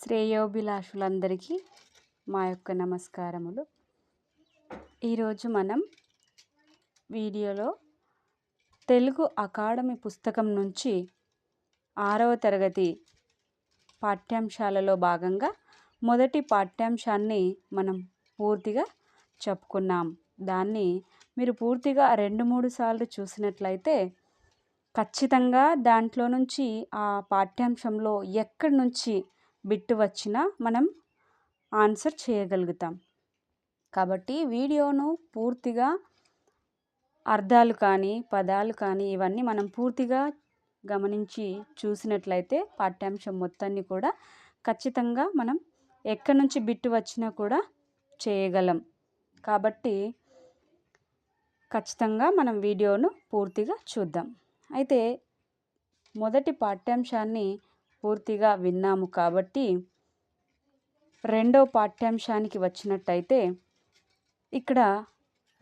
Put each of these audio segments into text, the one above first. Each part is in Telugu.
శ్రేయోభిలాషులందరికీ మా యొక్క నమస్కారములు. ఈరోజు మనం వీడియోలో తెలుగు అకాడమీ పుస్తకం నుంచి 6వ తరగతి పాఠ్యాంశాలలో భాగంగా మొదటి పాఠ్యాంశాన్ని మనం పూర్తిగా చెప్పుకున్నాం. దాన్ని మీరు పూర్తిగా 2-3 సార్లు చూసినట్లయితే ఖచ్చితంగా దాంట్లో నుంచి ఆ పాఠ్యాంశంలో ఎక్కడి నుంచి బిట్టు వచ్చినా మనం ఆన్సర్ చేయగలుగుతాం. కాబట్టి వీడియోను పూర్తిగా అర్థాలు కానీ పదాలు కానీ ఇవన్నీ మనం పూర్తిగా గమనించి చూసినట్లయితే పాఠ్యాంశం మొత్తాన్ని కూడా ఖచ్చితంగా మనం ఎక్కడి నుంచి బిట్టు వచ్చినా కూడా చేయగలం. కాబట్టి ఖచ్చితంగా మనం వీడియోను పూర్తిగా చూద్దాం. అయితే మొదటి పాఠ్యాంశాన్ని పూర్తిగా విన్నాము కాబట్టి రెండవ పాఠ్యాంశానికి వచ్చినట్టయితే ఇక్కడ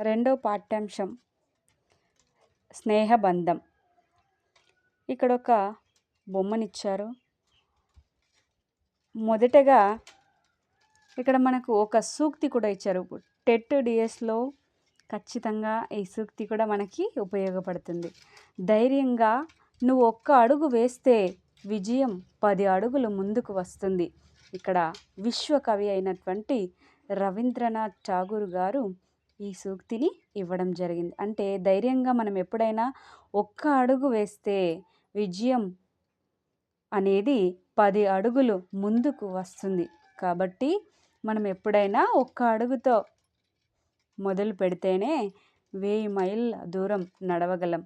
రెండవ పాఠ్యాంశం స్నేహబంధం. ఇక్కడ ఒక బొమ్మనిచ్చారు. మొదటగా ఇక్కడ మనకు ఒక సూక్తి కూడా ఇచ్చారు. టెట్ డిఎస్లో ఖచ్చితంగా ఈ సూక్తి కూడా మనకి ఉపయోగపడుతుంది. ధైర్యంగా నువ్వు ఒక్క అడుగు వేస్తే విజయం 10 అడుగులు ముందుకు వస్తుంది. ఇక్కడ విశ్వకవి అయినటువంటి రవీంద్రనాథ్ ఠాగూర్ గారు ఈ సూక్తిని ఇవ్వడం జరిగింది. అంటే ధైర్యంగా మనం ఎప్పుడైనా ఒక్క అడుగు వేస్తే విజయం అనేది 10 అడుగులు ముందుకు వస్తుంది. కాబట్టి మనం ఎప్పుడైనా ఒక్క అడుగుతో మొదలు పెడితేనే 1000 మైళ్ళ దూరం నడవగలం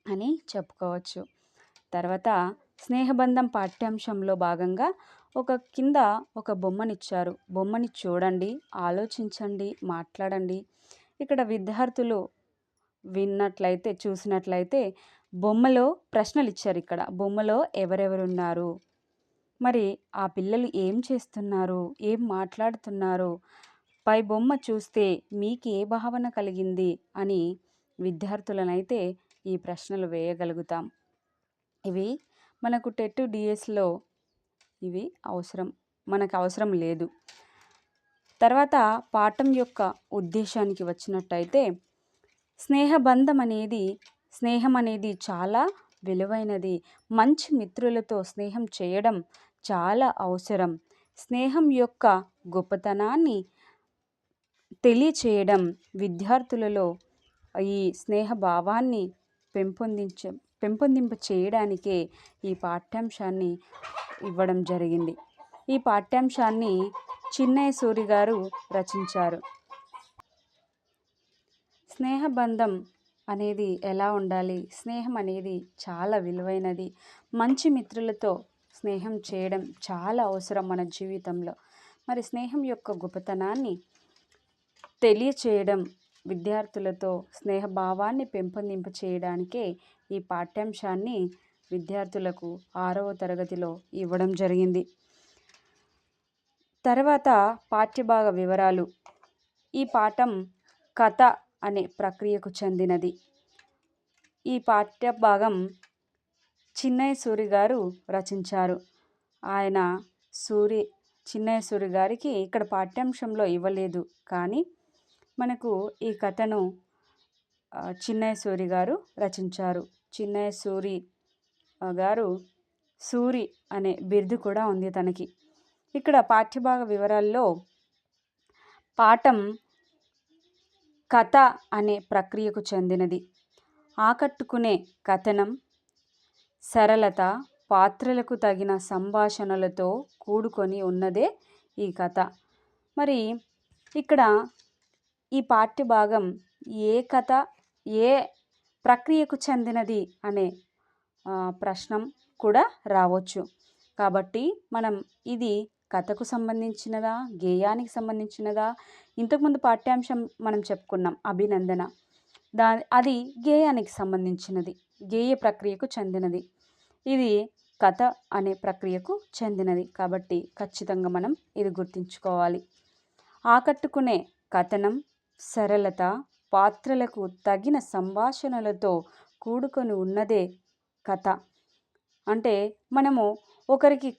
అని చెప్పుకోవచ్చు. తర్వాత స్నేహబంధం పాఠ్యాంశంలో భాగంగా కింద ఒక బొమ్మనిచ్చారు. బొమ్మని చూడండి, ఆలోచించండి, మాట్లాడండి. ఇక్కడ విద్యార్థులు చూసినట్లయితే బొమ్మలో ప్రశ్నలు ఇచ్చారు. ఇక్కడ బొమ్మలో ఎవరెవరున్నారు, మరి ఆ పిల్లలు ఏం చేస్తున్నారు, ఏం మాట్లాడుతున్నారు, పై బొమ్మ చూస్తే మీకు ఏ భావన కలిగింది అని విద్యార్థులనైతే ఈ ప్రశ్నలు వేయగలుగుతాం. ఇవి మనకు టెట్ డిఎస్లో ఇవి మనకు అవసరం లేదు. తర్వాత పాఠం యొక్క ఉద్దేశానికి వచ్చినట్టయితే స్నేహం అనేది చాలా విలువైనది. మంచి మిత్రులతో స్నేహం చేయడం చాలా అవసరం. స్నేహం యొక్క గొప్పతనాన్ని తెలియచేయడం, విద్యార్థులలో ఈ స్నేహ భావాన్ని పెంపొందింప చేయడానికే ఈ పాఠ్యాంశాన్ని ఇవ్వడం జరిగింది. ఈ పాఠ్యాంశాన్ని చిన్నయ్య సూరి గారు రచించారు. స్నేహబంధం అనేది ఎలా ఉండాలి, స్నేహం అనేది చాలా విలువైనది. మంచి మిత్రులతో స్నేహం చేయడం చాలా అవసరం మన జీవితంలో. మరి స్నేహం యొక్క గొప్పతనాన్ని తెలియచేయడం, విద్యార్థులతో స్నేహభావాన్ని పెంపొందింప చేయడానికే ఈ పాఠ్యాంశాన్ని విద్యార్థులకు 6వ తరగతిలో ఇవ్వడం జరిగింది. తర్వాత పాఠ్యభాగ వివరాలు. ఈ పాఠం కథ అనే ప్రక్రియకు చెందినది. ఈ పాఠ్యభాగం చిన్నయ్య సూరి గారు రచించారు. చిన్నయ్య సూరి గారికి ఇక్కడ పాఠ్యాంశంలో ఇవ్వలేదు, కానీ మనకు ఈ కథను చిన్నయ్య సూరి గారు రచించారు. చిన్నయ్య సూరి గారు సూరి అనే బిరుదు కూడా ఉంది తనకి. ఇక్కడ పాఠ్యభాగ వివరాల్లో పాఠం కథ అనే ప్రక్రియకు చెందినది. ఆకట్టుకునే కథనం, సరళత, పాత్రలకు తగిన సంభాషణలతో కూడుకొని ఉన్నదే ఈ కథ. మరి ఇక్కడ ఈ పాఠ్యభాగం ఏ ప్రక్రియకు చెందినది అనే ప్రశ్న కూడా రావచ్చు. కాబట్టి మనం ఇది కథకు సంబంధించినదా, గేయానికి సంబంధించినదా? ఇంతకుముందు పాఠ్యాంశం మనం చెప్పుకున్నాం అభినందన, అది గేయానికి సంబంధించినది, గేయ ప్రక్రియకు చెందినది. ఇది కథ అనే ప్రక్రియకు చెందినది. కాబట్టి ఖచ్చితంగా మనం ఇది గుర్తుంచుకోవాలి. ఆకట్టుకునే కథనం, సరళత, పాత్రలకు తగిన సంభాషణలతో కూడుకొని ఉన్నదే కథ. అంటే మనము ఒకరికి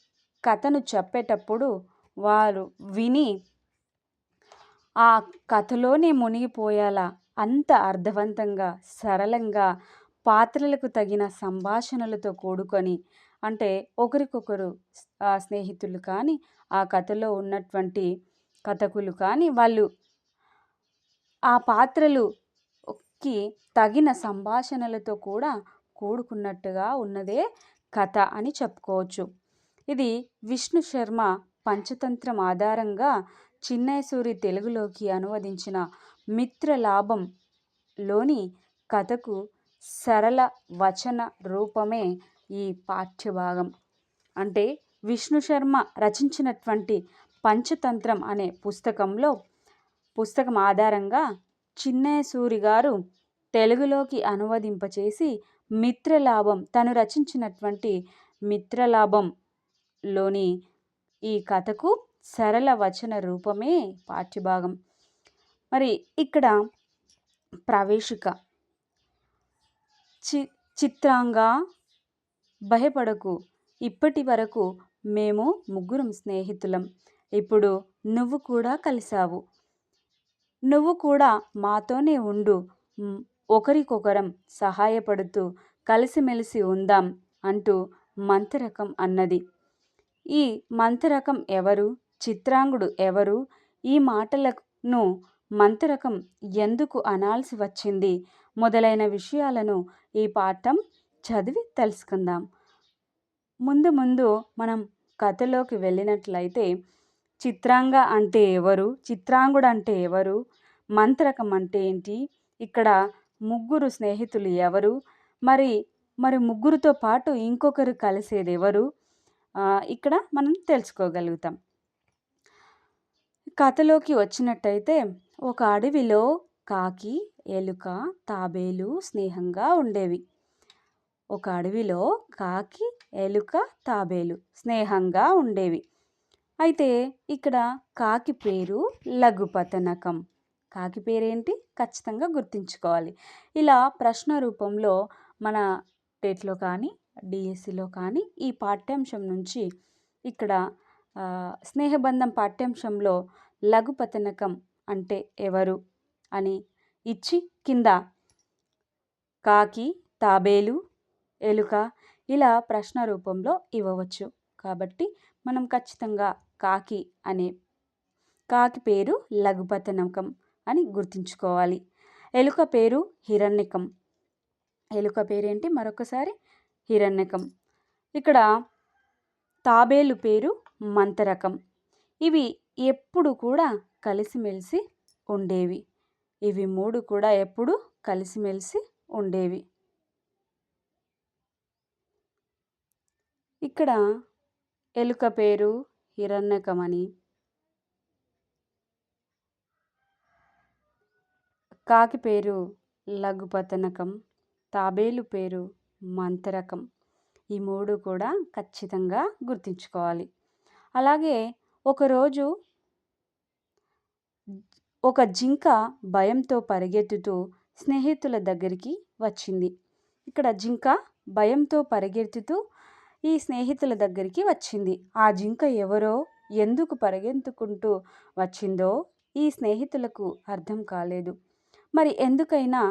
కథను చెప్పేటప్పుడు వారు విని ఆ కథలోనే మునిగిపోయేలా అంత అర్థవంతంగా, సరళంగా, పాత్రలకు తగిన సంభాషణలతో కూడుకొని, అంటే ఒకరికొకరు స్నేహితులు కానీ, ఆ కథలో ఉన్నటువంటి కథకులు కానీ, వాళ్ళు ఆ పాత్రలుకి తగిన సంభాషణలతో కూడా కూడుకున్నట్టుగా ఉన్నదే కథ అని చెప్పుకోవచ్చు. ఇది విష్ణు శర్మ పంచతంత్రం ఆధారంగా చిన్నయసూరి తెలుగులోకి అనువదించిన మిత్రలాభంలోని కథకు సరళ వచన రూపమే ఈ పాఠ్యభాగం. అంటే విష్ణు శర్మ రచించినటువంటి పంచతంత్రం అనే పుస్తకం ఆధారంగా చిన్నయసూరి గారు తెలుగులోకి అనువదింపచేసి మిత్రలాభం, తను రచించినటువంటి మిత్రలాభంలోని ఈ కథకు సరళ వచన రూపమే పాఠ్యభాగం. మరి ఇక్కడ ప్రవేశిక. చిత్రాంగా, భయపడకు, ఇప్పటి వరకు మేము ముగ్గురం స్నేహితులం. ఇప్పుడు నువ్వు కూడా కలిసావు. నువ్వు కూడా మాతోనే ఉండు. ఒకరికొకరం సహాయపడుతూ కలిసిమెలిసి ఉందాం అంటూ మంత్రకం అన్నది. ఈ మంత్రకం ఎవరు? చిత్రాంగుడు ఎవరు? ఈ మాటలను మంత్రకం ఎందుకు అనాల్సి వచ్చింది? మొదలైన విషయాలను ఈ పాఠం చదివి తెలుసుకుందాం. ముందు మనం కథలోకి వెళ్ళినట్లయితే చిత్రాంగ అంటే ఎవరు? చిత్రాంగుడు అంటే ఎవరు? మంత్రకం అంటే ఏంటి? ఇక్కడ ముగ్గురు స్నేహితులు ఎవరు? మరి ముగ్గురితో పాటు ఇంకొకరు కలిసేది ఎవరు? ఇక్కడ మనం తెలుసుకోగలుగుతాం. కథలోకి వచ్చినట్టయితే ఒక అడవిలో కాకి, ఎలుక, తాబేలు స్నేహంగా ఉండేవి. ఒక అడవిలో కాకి, ఎలుక, తాబేలు స్నేహంగా ఉండేవి. అయితే ఇక్కడ కాకి పేరు లఘుపతనకం. కాకి పేరేంటి? ఖచ్చితంగా గుర్తుంచుకోవాలి. ఇలా ప్రశ్న రూపంలో మన టెట్లో కానీ, డిఎస్సిలో కానీ ఈ పాఠ్యాంశం నుంచి ఇక్కడ స్నేహబంధం పాఠ్యాంశంలో లఘుపతనకం అంటే ఎవరు అని ఇచ్చి కింద కాకి, తాబేలు, ఎలుక ఇలా ప్రశ్న రూపంలో ఇవ్వవచ్చు. కాబట్టి మనం ఖచ్చితంగా కాకి పేరు లఘుపతనకం అని గుర్తుంచుకోవాలి. ఎలుక పేరు హిరణ్యకం. ఎలుక పేరేంటి? మరొకసారి హిరణ్యకం. ఇక్కడ తాబేలు పేరు మంతరకం. ఇవి ఎప్పుడు కూడా కలిసిమెలిసి ఉండేవి. ఇవి మూడు కూడా ఎప్పుడు కలిసిమెలిసి ఉండేవి. ఇక్కడ ఎలుక పేరు హిరణ్యకం అని, కాకి పేరు లఘుపతనకం, తాబేలు పేరు మంతరకం. ఈ మూడు కూడా ఖచ్చితంగా గుర్తుంచుకోవాలి. అలాగే ఒకరోజు ఒక జింక భయంతో పరిగెత్తుతూ స్నేహితుల దగ్గరికి వచ్చింది. ఇక్కడ జింక భయంతో పరిగెత్తుతూ ఈ స్నేహితుల దగ్గరికి వచ్చింది. ఆ జింక ఎవరో, ఎందుకు పరిగెత్తుకుంటూ వచ్చిందో ఈ స్నేహితులకు అర్థం కాలేదు. మరి ఎందుకైనా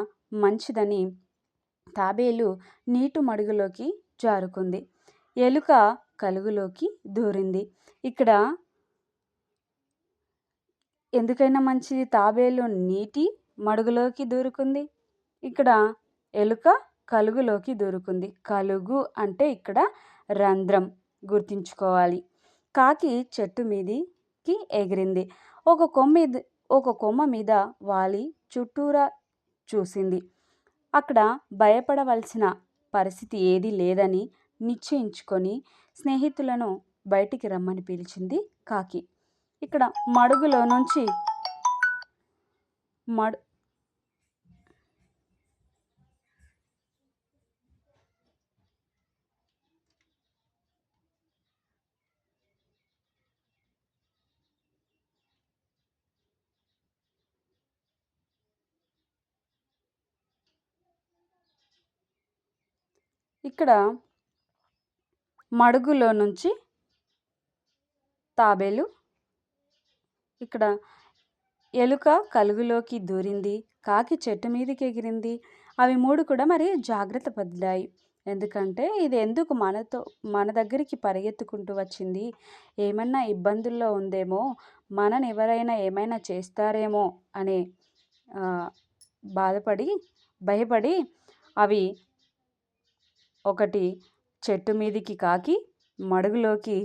మంచిదని తాబేలు నీటి మడుగులోకి జారుకుంది. ఎలుక కలుగులోకి దూరింది. ఇక్కడ ఎందుకైనా మంచిది తాబేలు నీటి మడుగులోకి దూరుకుంది. ఇక్కడ ఎలుక కలుగులోకి దూరుకుంది. కలుగు అంటే ఇక్కడ రంధ్రం, గుర్తుంచుకోవాలి. కాకి చెట్టు మీదికి ఎగిరింది. ఒక కొమ్మ మీద వాలి చుట్టూరా చూసింది. అక్కడ భయపడవలసిన పరిస్థితి ఏదీ లేదని నిశ్చయించుకొని స్నేహితులను బయటికి రమ్మని పిలిచింది కాకి. ఇక్కడ మడుగులో నుంచి ఇక్కడ మడుగులో నుంచి తాబేలు ఇక్కడ ఎలుక కలుగులోకి దూరింది, కాకి చెట్టు మీదకి ఎగిరింది. అవి 3 కూడా మరి జాగ్రత్త పడ్డాయి. ఎందుకంటే ఇది ఎందుకు మన దగ్గరికి పరిగెత్తుకుంటూ వచ్చింది, ఏమన్నా ఇబ్బందుల్లో ఉందేమో, మనని ఎవరైనా ఏమైనా చేస్తారేమో అనే బాధపడి భయపడి అవి ఒకటి చెట్టు మీదికి కాకి, మడుగులోకి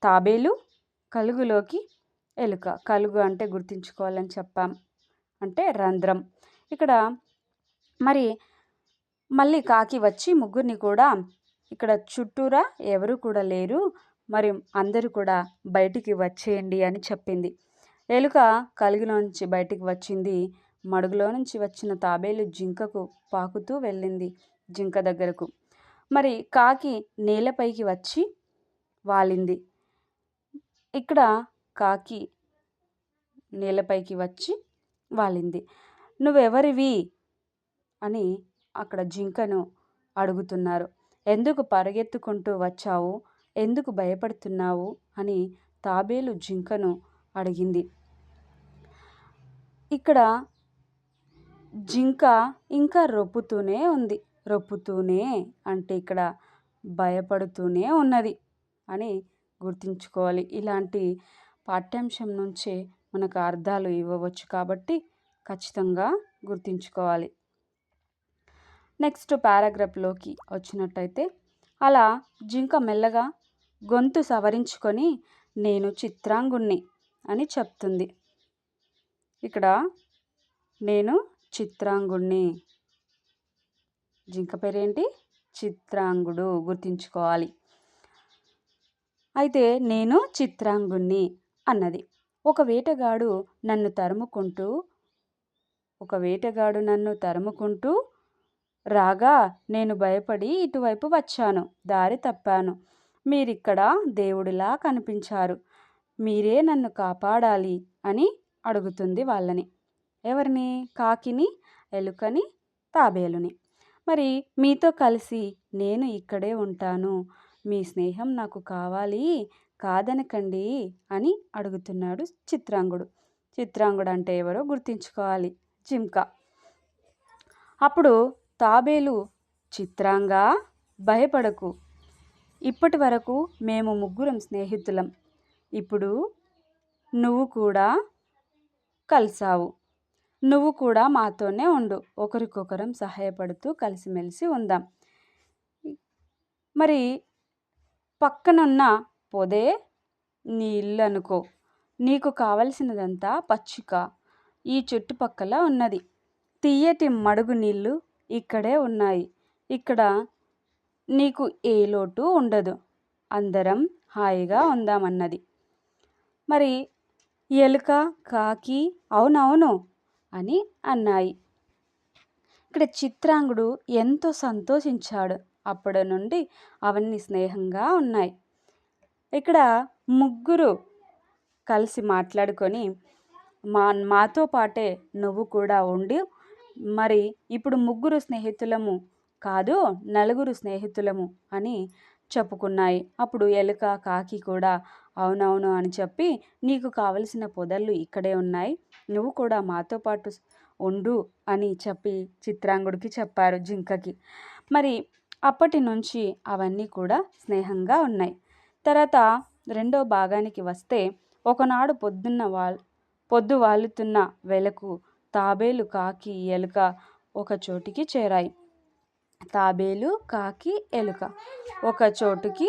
తాబేలు, కలుగులోకి ఎలుక. కలుగు అంటే గుర్తుంచుకోవాలని చెప్పాం, అంటే రంధ్రం. ఇక్కడ మరి మళ్ళీ కాకి వచ్చి ముగ్గురిని కూడా ఇక్కడ చుట్టూరా ఎవరు కూడా లేరు, మరి అందరూ కూడా బయటికి వచ్చేయండి అని చెప్పింది. ఎలుక కలుగులోంచి బయటికి వచ్చింది. మడుగులో నుంచి వచ్చిన తాబేలు జింకకు పాకుతూ వెళ్ళింది, జింక దగ్గరకు. మరి కాకి నేలపైకి వచ్చి వాలింది. ఇక్కడ కాకి నేలపైకి వచ్చి వాలింది. నువ్వెవరివి అని అక్కడ జింకను అడుగుతున్నారు. ఎందుకు పరిగెత్తుకుంటూ వచ్చావు, ఎందుకు భయపడుతున్నావు అని తాబేలు జింకను అడిగింది. ఇక్కడ జింక ఇంకా రొప్పుతూనే ఉంది. రొప్పుతూనే అంటే ఇక్కడ భయపడుతూనే ఉన్నది అని గుర్తుంచుకోవాలి. ఇలాంటి పాఠ్యాంశం నుంచే మనకు అర్థాలు ఇవ్వవచ్చు కాబట్టి ఖచ్చితంగా గుర్తుంచుకోవాలి. నెక్స్ట్ పారాగ్రాఫ్లోకి వచ్చినట్టయితే, అలా జింక మెల్లగా గొంతు సవరించుకొని నేను చిత్రాంగుణ్ణి అని చెప్తుంది. ఇక్కడ నేను చిత్రాంగుణ్ణి, జింక పేరేంటి, చిత్రాంగుడు, గుర్తుంచుకోవాలి. అయితే నేను చిత్రాంగుణ్ణి అన్నది. ఒక వేటగాడు నన్ను తరుముకుంటూ రాగా నేను భయపడి ఇటువైపు వచ్చాను, దారి తప్పాను. మీరిక్కడ దేవుడిలా కనిపించారు, మీరే నన్ను కాపాడాలి అని అడుగుతుంది వాళ్ళని. ఎవరిని? కాకిని, ఎలుకని, తాబేలుని. మరి మీతో కలిసి నేను ఇక్కడే ఉంటాను, మీ స్నేహం నాకు కావాలి, కాదనకండి అని అడుగుతున్నాడు చిత్రాంగుడు. చిత్రాంగుడు అంటే ఎవరో గుర్తుంచుకోవాలి, జింక. అప్పుడు తాబేలు, చిత్రాంగా భయపడకు, ఇప్పటి వరకు మేము ముగ్గురం స్నేహితులం, ఇప్పుడు నువ్వు కూడా కలిసావు, నువ్వు కూడా మాతోనే ఉండు, ఒకరికొకరం సహాయపడుతూ కలిసిమెలిసి ఉందాం. మరి పక్కనున్న పొదే నీ ఇల్లు అనుకో, నీకు కావలసినదంతా పచ్చిక ఈ చుట్టుపక్కల ఉన్నది, తీయటి మడుగు నీళ్ళు ఇక్కడే ఉన్నాయి, ఇక్కడ నీకు ఏ లోటు ఉండదు, అందరం హాయిగా ఉందామన్నది. మరి ఎలుక, కాకి అవునవును అని అన్నాయి. ఇక్కడ చిత్రాంగుడు ఎంతో సంతోషించాడు. అప్పటి నుండి అవన్నీ స్నేహంగా ఉన్నాయి. ఇక్కడ ముగ్గురు కలిసి మాట్లాడుకొని మాతో పాటే నువ్వు కూడా ఉండి, మరి ఇప్పుడు ముగ్గురు స్నేహితులము కాదు, నలుగురు స్నేహితులము అని చెప్పుకున్నాయి. అప్పుడు ఎలుక, కాకి కూడా అవునవును అని చెప్పి, నీకు కావలసిన పొదళ్ళు ఇక్కడే ఉన్నాయి, నువ్వు కూడా మాతో పాటు ఉండు అని చెప్పి చిత్రాంగుడికి చెప్పారు, జింకకి. మరి అప్పటి నుంచి అవన్నీ కూడా స్నేహంగా ఉన్నాయి. తర్వాత రెండో భాగానికి వస్తే, ఒకనాడు పొద్దు వాలుతున్న వేళకు తాబేలు, కాకి, ఎలుక ఒక చోటికి చేరాయి. తాబేలు, కాకి, ఎలుక ఒక చోటుకి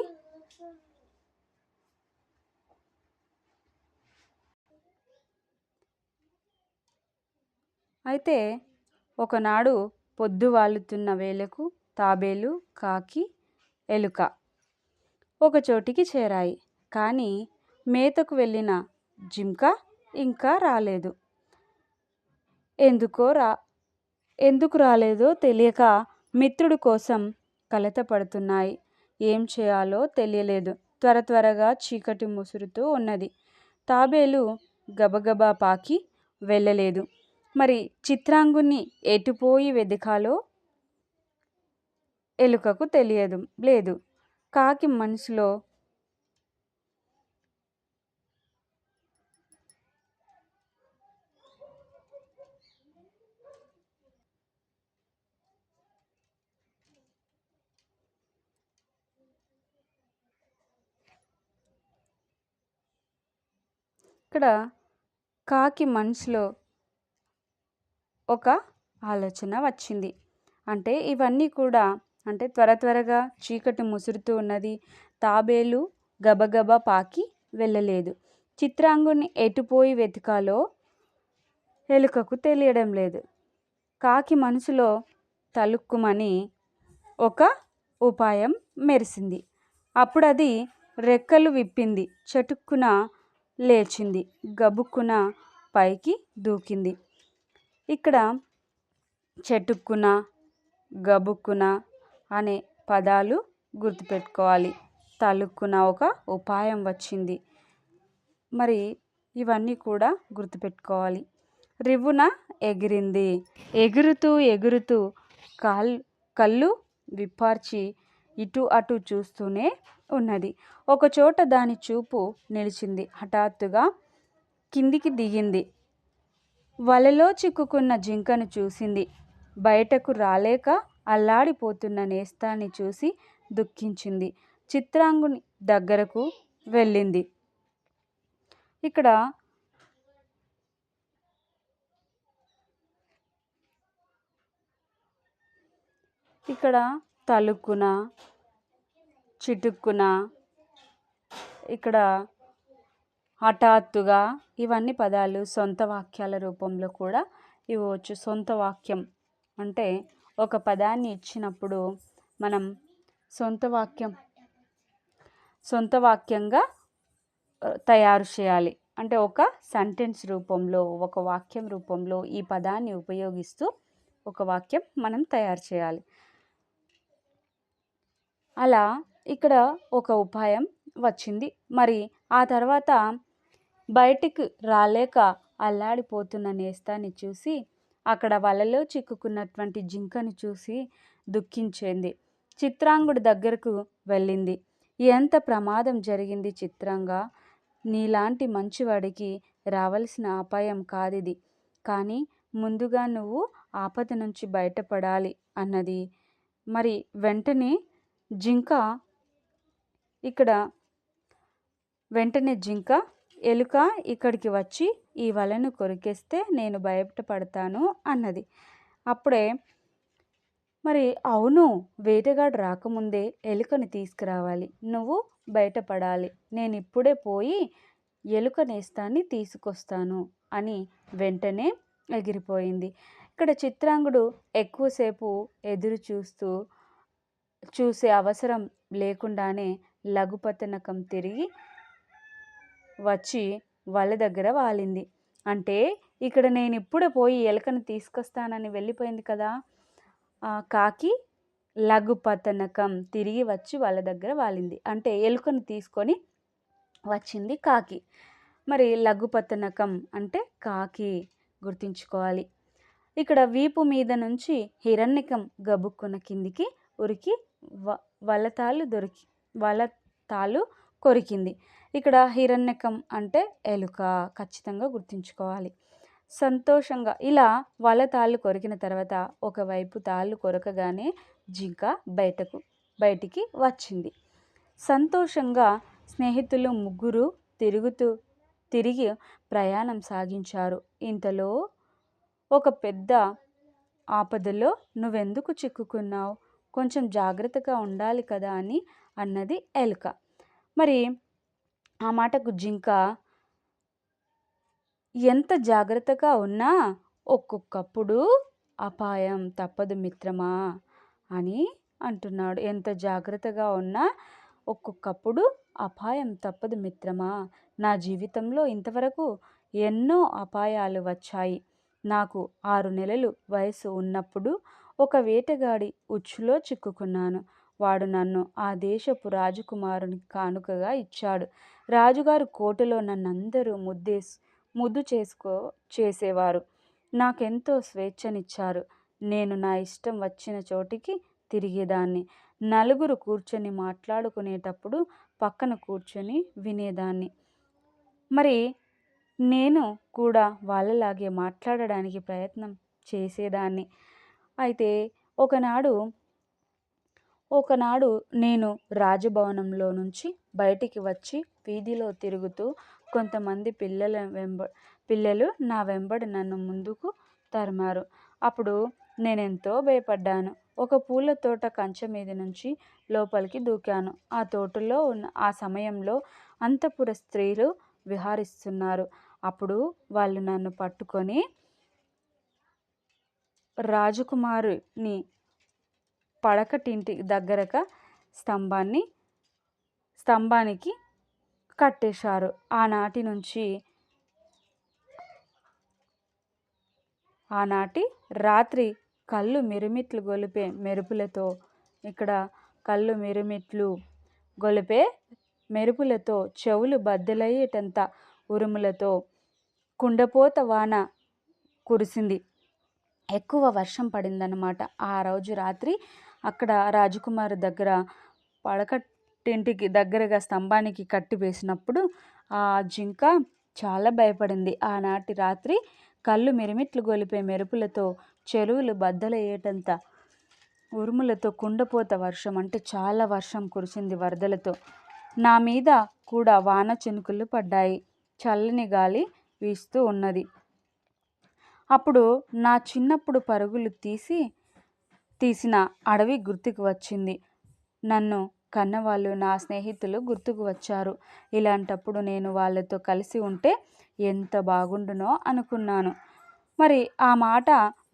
అయితే ఒకనాడు పొద్దు వాలుతున్న వేళకు తాబేలు, కాకి, ఎలుక ఒక చోటికి చేరాయి. కానీ మేతకు వెళ్ళిన జింక ఇంకా రాలేదు. ఎందుకు రాలేదో తెలియక మిత్రుడి కోసం కలత పడుతున్నాయి. ఏం చేయాలో తెలియలేదు. త్వరగా చీకటి ముసురుతూ ఉన్నది. తాబేలు గబగబా పాకి వెళ్ళలేదు. మరి చిత్రాంగుని ఎటుపోయి వెదకాలో ఎలుకకు తెలియదు లేదు. కాకి మనసులో ఇక్కడ కాకి మనసులో ఒక ఆలోచన వచ్చింది. అంటే ఇవన్నీ కూడా అంటే త్వరగా చీకటి ముసురుతూ ఉన్నది. తాబేలు గబగబా పాకి వెళ్ళలేదు. చిత్రాంగుని ఎటుపోయి వెతికాలో ఎలుకకు తెలియడం లేదు. కాకి మనసులో తలుక్కుమని ఒక ఉపాయం మెరిసింది. అప్పుడు అది రెక్కలు విప్పింది. చటుక్కున లేచింది. గబుక్కున పైకి దూకింది. ఇక్కడ చటుక్కున గబుక్కున అనే పదాలు గుర్తుపెట్టుకోవాలి. తలుక్కున ఒక ఉపాయం వచ్చింది. మరి ఇవన్నీ కూడా గుర్తుపెట్టుకోవాలి. రివ్వున ఎగిరింది. ఎగురుతూ కళ్ళు విప్పార్చి ఇటు అటు చూస్తూనే ఉన్నది. ఒకచోట దాని చూపు నిలిచింది. హఠాత్తుగా కిందికి దిగింది. వలలో చిక్కుకున్న జింకను చూసింది. బయటకు రాలేక అల్లాడిపోతున్న నేస్తాన్ని చూసి దుఃఖించింది. చిత్రాంగుని దగ్గరకు వెళ్ళింది. ఇక్కడ తలుక్కున, చిటుక్కున, ఇక్కడ హఠాత్తుగా ఇవన్నీ పదాలు సొంత వాక్యాల రూపంలో కూడా ఇవ్వచ్చు. సొంత వాక్యం అంటే ఒక పదాన్ని ఇచ్చినప్పుడు మనం సొంత వాక్యంగా తయారు చేయాలి. అంటే ఒక సెంటెన్స్ రూపంలో, ఒక వాక్యం రూపంలో ఈ పదాన్ని ఉపయోగిస్తూ ఒక వాక్యం మనం తయారు చేయాలి. అలా ఇక్కడ ఒక ఉపాయం వచ్చింది. మరి ఆ తర్వాత బయటికి రాలేక అల్లాడిపోతున్న నేస్తాన్ని చూసి, అక్కడ వలలో చిక్కుకున్నటువంటి జింకను చూసి దుఃఖించింది. చిత్రాంగుడి దగ్గరకు వెళ్ళింది. ఎంత ప్రమాదం జరిగింది చిత్రంగా, నీలాంటి మంచివాడికి రావలసిన అపాయం కాదిది. కానీ ముందుగా నువ్వు ఆపద నుంచి బయటపడాలి అన్నది. మరి వెంటనే జింక ఎలుక ఇక్కడికి వచ్చి ఈ వలను కొరికేస్తే నేను బయటపడతాను అన్నది. అప్పుడే మరి అవును, వేటగాడు రాకముందే ఎలుకని తీసుకురావాలి, నువ్వు బయటపడాలి, నేను ఇప్పుడే పోయి ఎలుక నేస్తాన్ని తీసుకొస్తాను అని వెంటనే ఎగిరిపోయింది. ఇక్కడ చిత్రాంగుడు ఎక్కువసేపు ఎదురు చూసే అవసరం లేకుండానే లఘుపతనకం తిరిగి వచ్చి వాళ్ళ దగ్గర వాలింది. అంటే ఇక్కడ నేను ఇప్పుడే పోయి ఎలుకను తీసుకొస్తానని వెళ్ళిపోయింది కదా. కాకి లఘుపతనకం తిరిగి వచ్చి వాళ్ళ దగ్గర వాలింది. అంటే ఎలుకను తీసుకొని వచ్చింది కాకి. మరి లఘుపతనకం అంటే కాకి గుర్తుంచుకోవాలి. ఇక్కడ వీపు మీద నుంచి హిరణ్యకం గబుక్కున కిందికి ఉరికి వలతాలు కొరికింది. ఇక్కడ హిరణ్యకం అంటే ఎలుక, ఖచ్చితంగా గుర్తుంచుకోవాలి. సంతోషంగా ఇలా వలతాళ్ళు కొరికిన తర్వాత ఒకవైపు తాళ్ళు కొరకగానే జింక బయటికి వచ్చింది. సంతోషంగా స్నేహితులు ముగ్గురు తిరిగి ప్రయాణం సాగించారు. ఇంతలో ఒక పెద్ద ఆపదలో నువ్వెందుకు చిక్కుకున్నావు, కొంచెం జాగ్రత్తగా ఉండాలి కదా అని అన్నది ఎలుక. మరి ఆ మాటకు జింక ఎంత జాగ్రత్తగా ఉన్నా ఒక్కొక్కప్పుడు అపాయం తప్పదు మిత్రమా అని అంటున్నాడు. ఎంత జాగ్రత్తగా ఉన్నా ఒక్కొక్కప్పుడు అపాయం తప్పదు మిత్రమా. నా జీవితంలో ఇంతవరకు ఎన్నో అపాయాలు వచ్చాయి. నాకు 6 నెలలు వయసు ఉన్నప్పుడు ఒక వేటగాడి ఉచ్చులో చిక్కుకున్నాను. వాడు నన్ను ఆ దేశపు రాజకుమారుని కానుకగా ఇచ్చాడు. రాజుగారు కోటలో నన్నందరూ ముద్దు చేసేవారు. నాకెంతో స్వేచ్ఛనిచ్చారు. నేను నా ఇష్టం వచ్చిన చోటికి తిరిగేదాన్ని. నలుగురు కూర్చొని మాట్లాడుకునేటప్పుడు పక్కన కూర్చొని వినేదాన్ని. మరి నేను కూడా వాళ్ళలాగే మాట్లాడడానికి ప్రయత్నం చేసేదాన్ని. అయితే ఒకనాడు నేను రాజభవనంలో నుంచి బయటికి వచ్చి వీధిలో తిరుగుతూ కొంతమంది పిల్లలు నా వెంబడి నన్ను ముందుకు తరిమారు. అప్పుడు నేనెంతో భయపడ్డాను. ఒక పూల తోట కంచె మీద నుంచి లోపలికి దూకాను. ఆ తోటలో ఆ సమయంలో అంతఃపుర స్త్రీలు విహరిస్తున్నారు. అప్పుడు వాళ్ళు నన్ను పట్టుకొని రాజకుమారుని పడకటింటి దగ్గరగా స్తంభానికి కట్టేశారు. ఆనాటి రాత్రి కళ్ళు మిరుమిట్లు గొలిపే మెరుపులతో చెవులు బద్దలయ్యేటంత ఉరుములతో కుండపోత వాన కురిసింది. ఎక్కువ వర్షం పడిందన్నమాట. ఆ రోజు రాత్రి అక్కడ రాజకుమారు దగ్గర పడకటింటికి దగ్గరగా స్తంభానికి కట్టి వేసినప్పుడు ఆ జింక చాలా భయపడింది. ఆనాటి రాత్రి కళ్ళు మిరుమిట్లు గొలిపే మెరుపులతో చెరువులు బద్దలయ్యేటంత ఉరుములతో కుండపోత వర్షం అంటే చాలా వర్షం కురిసింది వరదలతో. నా మీద కూడా వాన చినుకులు పడ్డాయి. చల్లని గాలి వీస్తూ ఉన్నది. అప్పుడు నా చిన్నప్పుడు పరుగులు తీసిన అడవి గుర్తుకు వచ్చింది. నన్ను కన్నవాళ్ళు, నా స్నేహితులు గుర్తుకు వచ్చారు. ఇలాంటప్పుడు నేను వాళ్ళతో కలిసి ఉంటే ఎంత బాగుండునో అనుకున్నాను. మరి ఆ మాట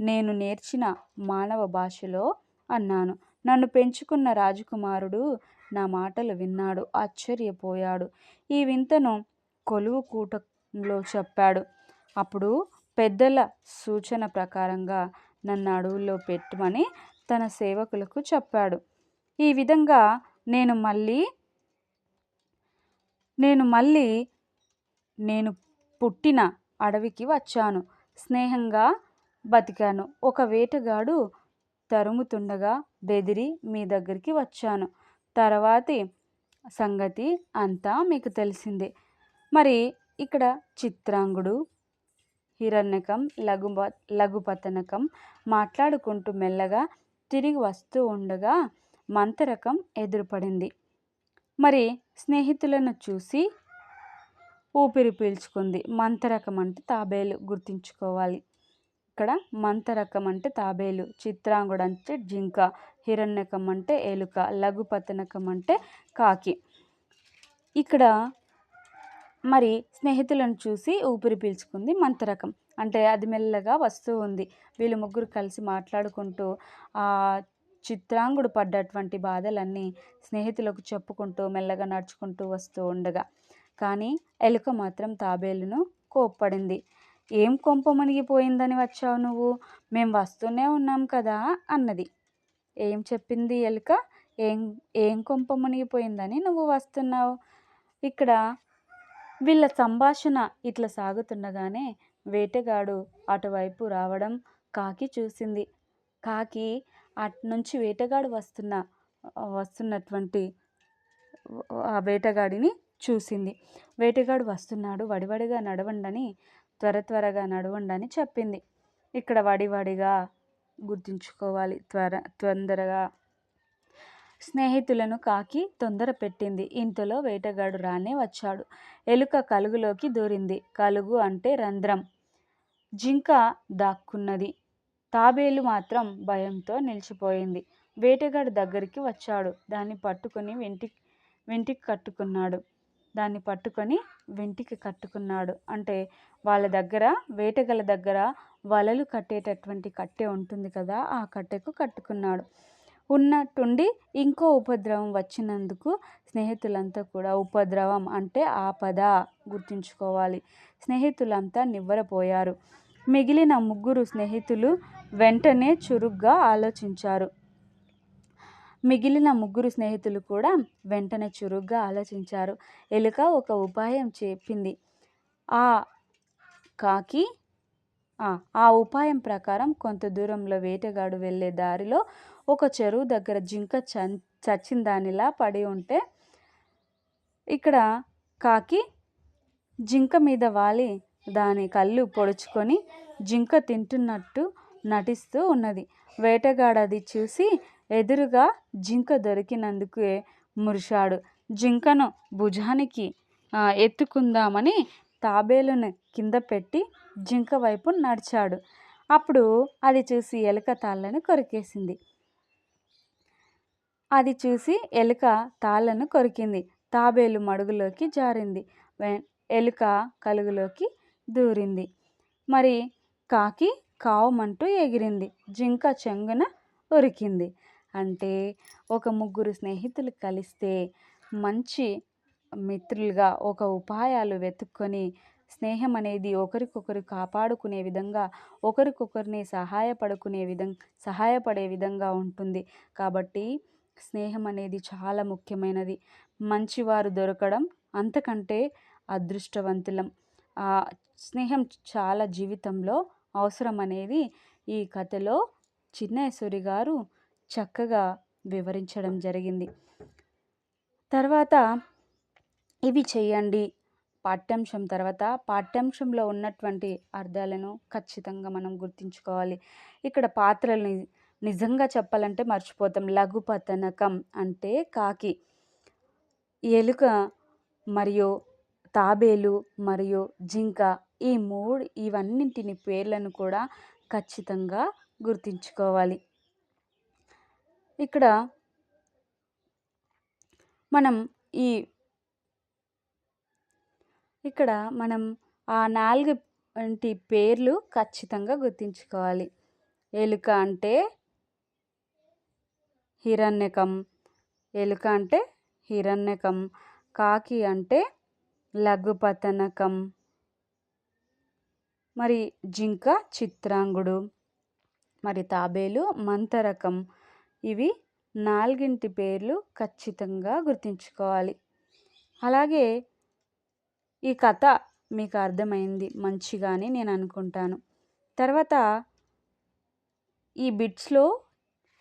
నేను నేర్చిన మానవ భాషలో అన్నాను. నన్ను పెంచుకున్న రాజకుమారుడు నా మాటలు విన్నాడు, ఆశ్చర్యపోయాడు. ఈ వింతను కొలువు కూటంలో చెప్పాడు. అప్పుడు పెద్దల సూచన ప్రకారంగా నన్ను అడవుల్లో పెట్టమని తన సేవకులకు చెప్పాడు. ఈ విధంగా నేను పుట్టిన అడవికి వచ్చాను. స్నేహంగా బతికాను. ఒక వేటగాడు తరుముతుండగా బెదిరి మీ దగ్గరికి వచ్చాను. తర్వాతి సంగతి అంతా మీకు తెలిసిందే. మరి ఇక్కడ చిత్రాంగుడు, హిరణ్యకం, లఘుపతనకం మాట్లాడుకుంటూ మెల్లగా తిరిగి వస్తూ ఉండగా మంతరకం ఎదురుపడింది. మరి స్నేహితులను చూసి ఊపిరి పీల్చుకుంది. మంతరకం అంటే తాబేలు, గుర్తుంచుకోవాలి. ఇక్కడ మంతరకం అంటే తాబేలు, చిత్రాంగుడు అంటే జింక, హిరణ్యకం అంటే ఎలుక, లఘుపతనకం అంటే కాకి. ఇక్కడ మరి స్నేహితులను చూసి ఊపిరి పీల్చుకుంది మంతరకం. అంటే అది మెల్లగా వస్తూ ఉంది. వీళ్ళు ముగ్గురు కలిసి మాట్లాడుకుంటూ ఆ చిత్రాంగుడు పడ్డటువంటి బాధలన్నీ స్నేహితులకు చెప్పుకుంటూ మెల్లగా నడుచుకుంటూ వస్తూ ఉండగా, కానీ ఎలుక మాత్రం తాబేలును కోప్పడింది. ఏం కొంప మునిగిపోయిందని వచ్చావు నువ్వు? మేము వస్తూనే ఉన్నాం కదా అన్నది. ఏం చెప్పింది ఎలుక? ఏం కొంప మునిగిపోయిందని నువ్వు వస్తున్నావు? ఇక్కడ వీళ్ళ సంభాషణ ఇట్లా సాగుతుండగానే వేటగాడు అటువైపు రావడం కాకి చూసింది. కాకి అటు నుంచి వేటగాడు వస్తున్నటువంటి ఆ వేటగాడిని చూసింది. వేటగాడు వస్తున్నాడు, వడివడిగా నడవండని, త్వరగా నడవండి అని చెప్పింది. ఇక్కడ వడివడిగా గుర్తుంచుకోవాలి, తొందరగా. స్నేహితులను కాకి తొందర పెట్టింది. ఇంతలో వేటగాడు రానే వచ్చాడు. ఎలుక కలుగులోకి దూరింది. కలుగు అంటే రంధ్రం. జింక దాక్కున్నది. తాబేలు మాత్రం భయంతో నిలిచిపోయింది. వేటగాడు దగ్గరికి వచ్చాడు. దాన్ని పట్టుకొని వెంటికి కట్టుకున్నాడు. అంటే వాళ్ళ దగ్గర, వేటగాళ్ళ దగ్గర వలలు కట్టేటటువంటి కట్టె ఉంటుంది కదా, ఆ కట్టెకు కట్టుకున్నాడు. ఉన్నట్టుండి ఇంకో ఉపద్రవం వచ్చినందుకు స్నేహితులంతా కూడా, ఉపద్రవం అంటే ఆపద, గుర్తుంచుకోవాలి. స్నేహితులంతా నివ్వెరపోయారు. మిగిలిన ముగ్గురు స్నేహితులు వెంటనే చురుగ్గా ఆలోచించారు. ఎలుక ఒక ఉపాయం చెప్పింది. ఆ ఉపాయం ప్రకారం కొంత దూరంలో వేటగాడు వెళ్ళే దారిలో ఒక చెరువు దగ్గర జింక చచ్చిన దానిలా పడి ఉంటే, ఇక్కడ కాకి జింక మీద వాలి దాని కళ్ళు పొడుచుకొని జింక తింటున్నట్టు నటిస్తూ ఉన్నది. వేటగాడు అది చూసి ఎదురుగా జింక దొరికినందుకే మురిశాడు. జింకను భుజానికి ఎత్తుకుందామని తాబేలును కింద పెట్టి జింక వైపు నడిచాడు. అప్పుడు అది చూసి ఎలుక తాళ్ళను కొరికేసింది. అది చూసి ఎలుక తాళ్ళను కొరికింది. తాబేలు మడుగులోకి జారింది. ఎలుక కలుగులోకి దూరింది. మరి కాకి కావుమంటూ ఎగిరింది. జింక చెంగున ఉరికింది. అంటే ఒక ముగ్గురు స్నేహితులు కలిస్తే మంచి మిత్రులుగా ఒక ఉపాయాలు వెతుక్కొని స్నేహం అనేది ఒకరికొకరు కాపాడుకునే విధంగా, ఒకరికొకరిని సహాయపడే విధంగా ఉంటుంది. కాబట్టి స్నేహం అనేది చాలా ముఖ్యమైనది. మంచివారు దొరకడం అంతకంటే అదృష్టవంతులం. స్నేహం చాలా జీవితంలో అవసరం అనేది ఈ కథలో చిన్నేశ్వరి గారు చక్కగా వివరించడం జరిగింది. తర్వాత ఇవి చేయండి పాఠ్యాంశం తర్వాత పాఠ్యాంశంలో ఉన్నటువంటి అర్థాలను ఖచ్చితంగా మనం గుర్తుంచుకోవాలి. ఇక్కడ పాత్రల్ని నిజంగా చెప్పాలంటే మర్చిపోతాం. లఘుపతనకం అంటే కాకి, ఎలుక మరియు తాబేలు మరియు జింక, ఇవన్నింటిని పేర్లను కూడా ఖచ్చితంగా గుర్తుంచుకోవాలి. ఇక్కడ మనం ఆ 4 పేర్లు ఖచ్చితంగా గుర్తుంచుకోవాలి. ఎలుక అంటే హిరణ్యకం, కాకి అంటే లఘుపతనకం, మరి జింక చిత్రాంగుడు, మరి తాబేలు మంతరకం. ఇవి 4 పేర్లు ఖచ్చితంగా గుర్తుంచుకోవాలి. అలాగే ఈ కథ మీకు అర్థమైంది మంచిగాని నేను అనుకుంటాను. తర్వాత ఈ బిట్స్లో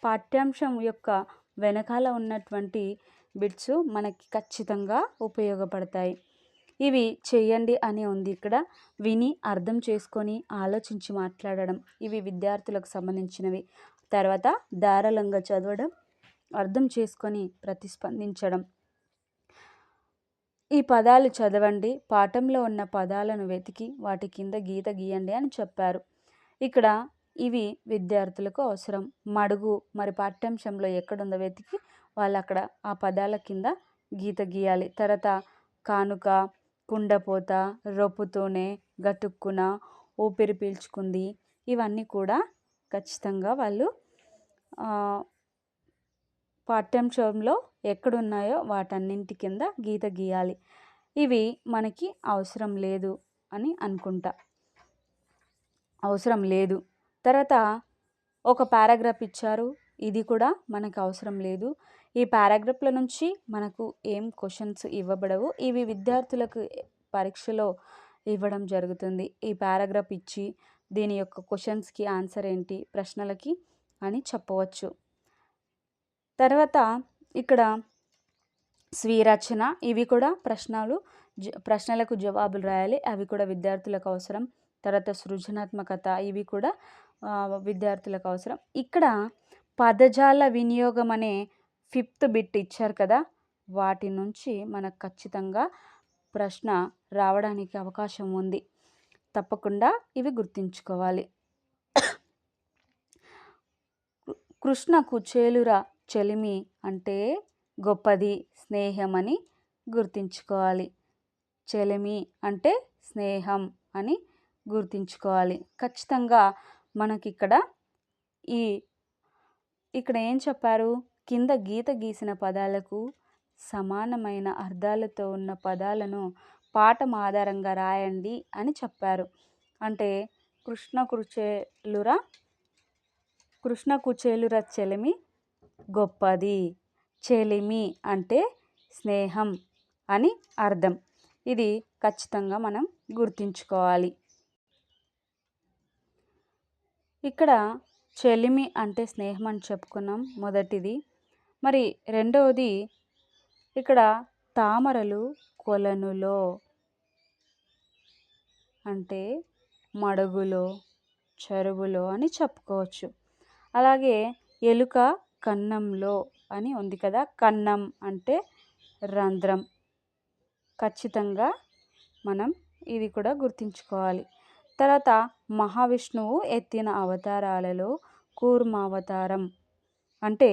పాఠ్యాంశం యొక్క వెనకాల ఉన్నటువంటి బిట్స్ మనకి ఖచ్చితంగా ఉపయోగపడతాయి. ఇవి చేయండి అని ఉంది. ఇక్కడ విని అర్థం చేసుకొని ఆలోచించి మాట్లాడడం, ఇవి విద్యార్థులకు సంబంధించినవి. తర్వాత ధారాళంగా చదవడం, అర్థం చేసుకొని ప్రతిస్పందించడం. ఈ పదాలు చదవండి, పాఠంలో ఉన్న పదాలను వెతికి వాటి కింద గీత గీయండి అని చెప్పారు. ఇక్కడ ఇవి విద్యార్థులకు అవసరం. మడుగు మరి పాఠ్యాంశంలో ఎక్కడుందో వెతికి వాళ్ళు అక్కడ ఆ పదాల కింద గీత గీయాలి. తర్వాత కానుక, కుండపోత, రొప్పుతూనే, గతుక్కున, ఊపిరి పీల్చుకుంది, ఇవన్నీ కూడా ఖచ్చితంగా వాళ్ళు పాఠ్యాంశంలో ఎక్కడున్నాయో వాటన్నింటి కింద గీత గీయాలి. ఇవి మనకి అవసరం లేదు అని అనుకుంటా. అవసరం లేదు. తర్వాత ఒక పారాగ్రాఫ్ ఇచ్చారు, ఇది కూడా మనకు అవసరం లేదు. ఈ పారాగ్రాఫ్ల నుంచి మనకు ఏం క్వశ్చన్స్ ఇవ్వబడవు. ఇవి విద్యార్థులకు పరీక్షలో ఇవ్వడం జరుగుతుంది. ఈ పారాగ్రాఫ్ ఇచ్చి దీని యొక్క క్వశ్చన్స్కి ఆన్సర్ ఏంటి, ప్రశ్నలకి అని చెప్పవచ్చు. తర్వాత ఇక్కడ స్వీరచన, ఇవి కూడా ప్రశ్నలకు జవాబులు రాయాలి, అవి కూడా విద్యార్థులకు అవసరం. తర్వాత సృజనాత్మకత, ఇవి కూడా విద్యార్థులకు అవసరం. ఇక్కడ పదజాల వినియోగం అనే 5th బిట్ ఇచ్చారు కదా, వాటి నుంచి మనకు ఖచ్చితంగా ప్రశ్న రావడానికి అవకాశం ఉంది. తప్పకుండా ఇవి గుర్తుంచుకోవాలి. కృష్ణ కుచేలుర చెలిమి అంటే గొప్పది, స్నేహం అని గుర్తుంచుకోవాలి. చెలిమి అంటే స్నేహం అని గుర్తుంచుకోవాలి. ఖచ్చితంగా మనకి ఇక్కడ ఏం చెప్పారు, కింద గీత గీసిన పదాలకు సమానమైన అర్థాలతో ఉన్న పదాలను పాఠం ఆధారంగా రాయండి అని చెప్పారు. అంటే కృష్ణ కుచేలుర చెలిమి గొప్పది, చెలిమి అంటే స్నేహం అని అర్థం. ఇది ఖచ్చితంగా మనం గుర్తుంచుకోవాలి. ఇక్కడ చెలిమి అంటే స్నేహం అని చెప్పుకున్నాం మొదటిది. మరి రెండవది ఇక్కడ తామరలు కొలనులో అంటే మడుగులో, చెరువులో అని చెప్పుకోవచ్చు. అలాగే ఎలుక కన్నంలో అని ఉంది కదా, కన్నం అంటే రంధ్రం, ఖచ్చితంగా మనం ఇది కూడా గుర్తుంచుకోవాలి. తర్వాత మహావిష్ణువు ఎత్తిన అవతారాలలో కూర్మావతారం అంటే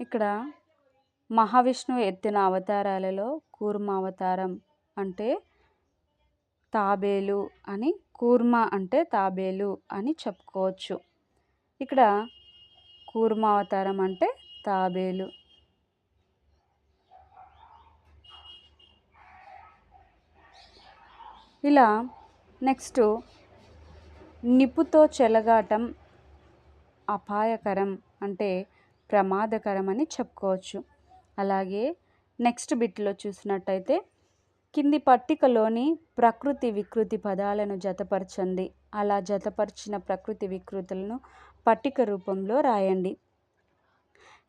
ఇక్కడ మహావిష్ణువు ఎత్తిన అవతారాలలో కూర్మావతారం అంటే తాబేలు అని, కూర్మ అంటే తాబేలు అని చెప్పుకోవచ్చు. ఇక్కడ కూర్మావతారం అంటే తాబేలు. ఇలా నెక్స్ట్ నిప్పుతో చెలగాటం అపాయకరం అంటే ప్రమాదకరం అని చెప్పుకోవచ్చు. అలాగే నెక్స్ట్ బిట్లో చూసినట్టయితే కింది పట్టికలోని ప్రకృతి వికృతి పదాలను జతపరచండి. అలా జతపరిచిన ప్రకృతి వికృతులను పట్టిక రూపంలో రాయండి.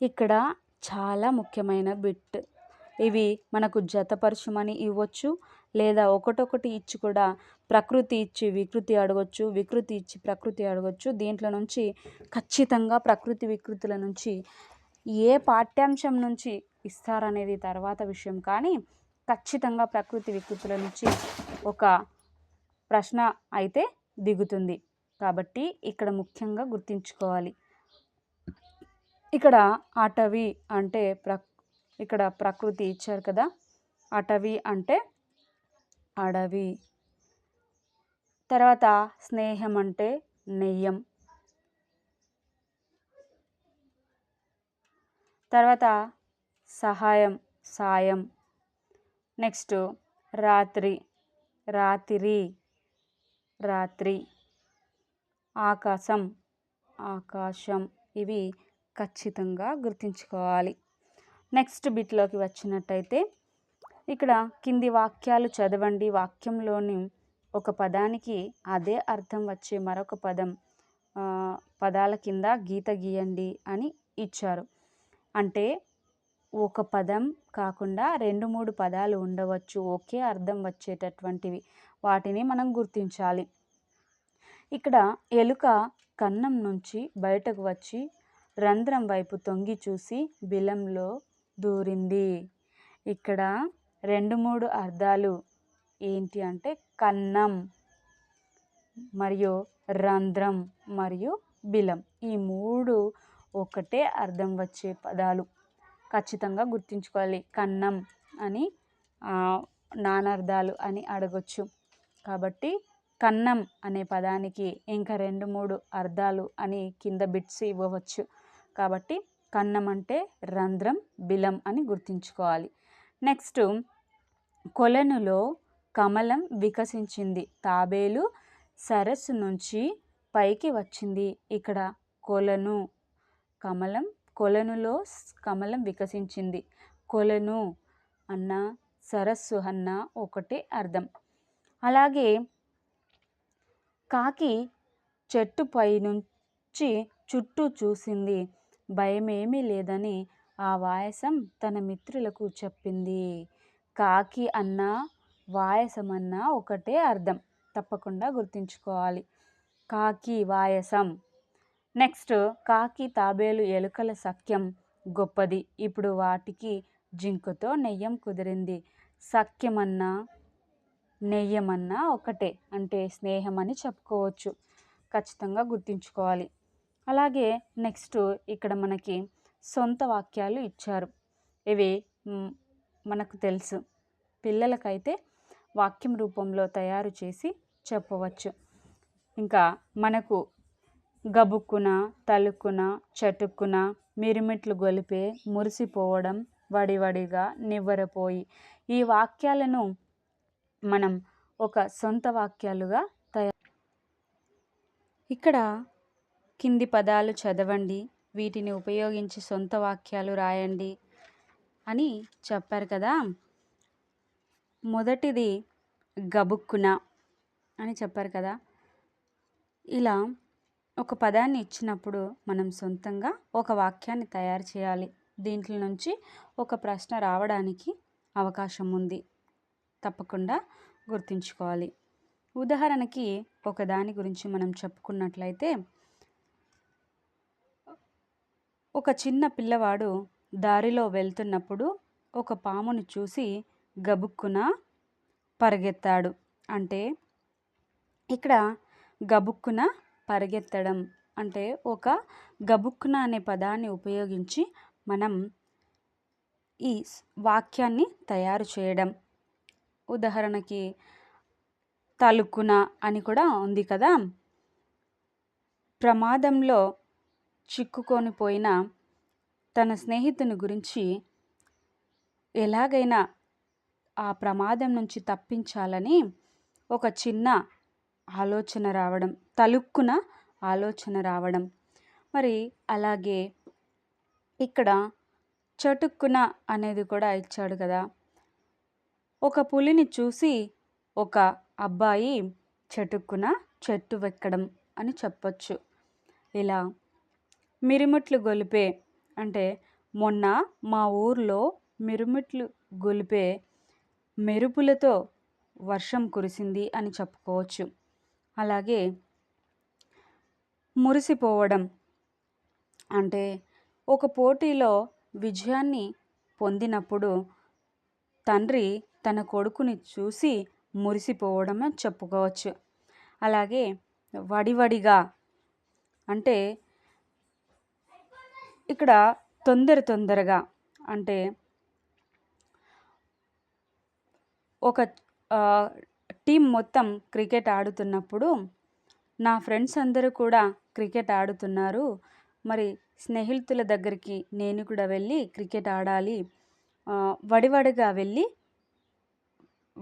ఇక్కడ చాలా ముఖ్యమైన బిట్. ఇవి మనకు జతపరచమని ఇవ్వచ్చు, లేదా ఒకటొకటి ఇచ్చి కూడా ప్రకృతి ఇచ్చి వికృతి అడగొచ్చు, వికృతి ఇచ్చి ప్రకృతి అడగొచ్చు. దీంట్లో నుంచి ఖచ్చితంగా ప్రకృతి వికృతుల నుంచి ఏ పాఠ్యాంశం నుంచి ఇస్తారనేది తర్వాత విషయం, కానీ ఖచ్చితంగా ప్రకృతి వికృతుల నుంచి ఒక ప్రశ్న అయితే దిగుతుంది. కాబట్టి ఇక్కడ ముఖ్యంగా గుర్తుంచుకోవాలి. ఇక్కడ అటవీ అంటే ఇక్కడ ప్రకృతి ఇచ్చారు కదా, అటవీ అంటే అడవి. తర్వాత స్నేహం అంటే నెయ్యం. తర్వాత సహాయం సాయం. నెక్స్ట్ రాత్రి రాత్రి. ఆకాశం ఆకాశం. ఇవి ఖచ్చితంగా గుర్తుంచుకోవాలి. నెక్స్ట్ బిట్లోకి వచ్చినట్టయితే ఇక్కడ కింది వాక్యాలు చదవండి. వాక్యంలోని ఒక పదానికి అదే అర్థం వచ్చే మరొక పదాల కింద గీత గీయండి అని ఇచ్చారు. అంటే ఒక పదం కాకుండా 2-3 పదాలు ఉండవచ్చు ఒకే అర్థం వచ్చేటటువంటివి. వాటిని మనం గుర్తించాలి. ఇక్కడ ఎలుక కన్నం నుంచి బయటకు వచ్చి రంధ్రం వైపు తొంగి చూసి బిలంలో దూరింది. ఇక్కడ 2-3 అర్థాలు ఏంటి అంటే కన్నం మరియు రంధ్రం మరియు బిలం. ఈ 3 ఒకటే అర్థం వచ్చే పదాలు. ఖచ్చితంగా గుర్తుంచుకోవాలి. కన్నం అని నానార్థాలు అని అడగొచ్చు. కాబట్టి కన్నం అనే పదానికి ఇంకా 2-3 అర్థాలు అని కింద బిట్స్ ఇవ్వవచ్చు. కాబట్టి కన్నం అంటే రంధ్రం, బిలం అని గుర్తుంచుకోవాలి. నెక్స్ట్ కొలనులో కమలం వికసించింది, తాబేలు సరస్సు నుంచి పైకి వచ్చింది. ఇక్కడ కొలనులో కమలం వికసించింది. కొలను అన్న సరస్సు అన్న ఒకటే అర్థం. అలాగే కాకి చెట్టుపై నుంచి చుట్టూ చూసింది, భయమేమీ లేదని ఆ వాయసం తన మిత్రులకు చెప్పింది. కాకి అన్న వాయసం అన్న ఒకటే అర్థం. తప్పకుండా గుర్తుంచుకోవాలి. కాకి వాయసం. నెక్స్ట్ కాకి తాబేలు ఎలుకల సఖ్యం గొప్పది, ఇప్పుడు వాటికి జింకతో నెయ్యం కుదిరింది. సఖ్యమన్నా నెయ్యమన్నా ఒకటే, అంటే స్నేహం అని చెప్పుకోవచ్చు. ఖచ్చితంగా గుర్తుంచుకోవాలి. అలాగే నెక్స్ట్ ఇక్కడ మనకి సొంత వాక్యాలు ఇచ్చారు. ఇవి మనకు తెలుసు. పిల్లలకైతే వాక్యం రూపంలో తయారు చేసి చెప్పవచ్చు. ఇంకా మనకు గబుక్కున, తలుక్కున, చటుక్కున, మిరుమిట్లు గొలిపే, మురిసిపోవడం, వడివడిగా, నివ్వెరపోయి. ఈ వాక్యాలను మనం ఒక సొంత వాక్యాలుగా ఇక్కడ కింది పదాలు చదవండి, వీటిని ఉపయోగించి సొంత వాక్యాలు రాయండి అని చెప్పారు కదా. మొదటిది గబుక్కున అని చెప్పారు కదా. ఇలా ఒక పదాన్ని ఇచ్చినప్పుడు మనం సొంతంగా ఒక వాక్యాన్ని తయారు చేయాలి. దీంట్లో నుంచి ఒక ప్రశ్న రావడానికి అవకాశం ఉంది. తప్పకుండా ఒక చిన్న పిల్లవాడు దారిలో వెళ్తున్నప్పుడు ఒక పామును చూసి గబుక్కున పరిగెత్తాడు. అంటే ఇక్కడ గబుక్కున పరిగెత్తడం అంటే ఒక గబుక్కున అనే పదాన్ని ఉపయోగించి మనం ఈ వాక్యాన్ని తయారు చేయడం. ఉదాహరణకి తలుక్కున అని కూడా ఉంది కదా. ప్రమాదంలో చిక్కుకొని పోయిన తన స్నేహితుని గురించి ఎలాగైనా ఆ ప్రమాదం నుంచి తప్పించాలని ఒక చిన్న ఆలోచన రావడం, తలుక్కున ఆలోచన రావడం. మరి అలాగే ఇక్కడ చటుక్కున అనేది కూడా ఇచ్చాడు కదా. ఒక పులిని చూసి ఒక అబ్బాయి చటుక్కున చెట్టు ఎక్కడం అని చెప్పొచ్చు. ఇలా మిరుమిట్లు గొలిపే అంటే మొన్న మా ఊర్లో మిరుమిట్లు గొలిపే మెరుపులతో వర్షం కురిసింది అని చెప్పుకోవచ్చు. అలాగే మురిసిపోవడం అంటే ఒక పోటీలో విజయాన్ని పొందినప్పుడు తండ్రి తన కొడుకుని చూసి మురిసిపోవడం అని చెప్పుకోవచ్చు. అలాగే వడివడిగా అంటే ఇక్కడ తొందరగా అంటే ఒక టీం మొత్తం క్రికెట్ ఆడుతున్నప్పుడు నా ఫ్రెండ్స్ అందరూ కూడా క్రికెట్ ఆడుతున్నారు, మరి స్నేహితుల దగ్గరికి నేను కూడా వెళ్ళి క్రికెట్ ఆడాలి,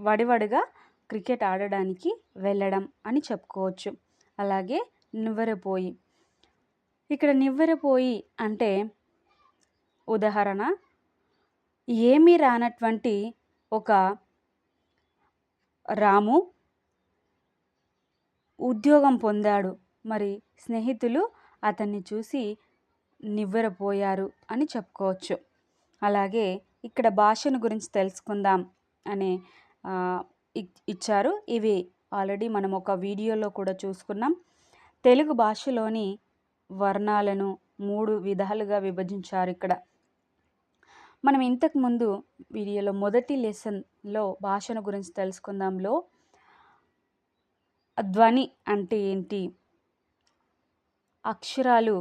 వడివడిగా క్రికెట్ ఆడడానికి వెళ్ళడం అని చెప్పుకోవచ్చు. అలాగే నివ్వెరపోయి, ఇక్కడ నివ్వెరపోయి అంటే ఉదాహరణ ఏమీ రానటువంటి ఒక రాము ఉద్యోగం పొందాడు, మరి స్నేహితులు అతన్ని చూసి నివ్వెరపోయారు అని చెప్పుకోవచ్చు. అలాగే ఇక్కడ భాషను గురించి తెలుసుకుందాం అనే ఇచ్చారు. ఇవి ఆల్రెడీ మనం ఒక వీడియోలో కూడా చూసుకున్నాం. తెలుగు భాషలోని వర్ణాలను 3 విధాలుగా విభజించారు. ఇక్కడ మనం ఇంతకుముందు వీడియోలో మొదటి లెసన్లో భాషను గురించి తెలుసుకుందాంలో ధ్వని అంటే ఏంటి, అక్షరాలు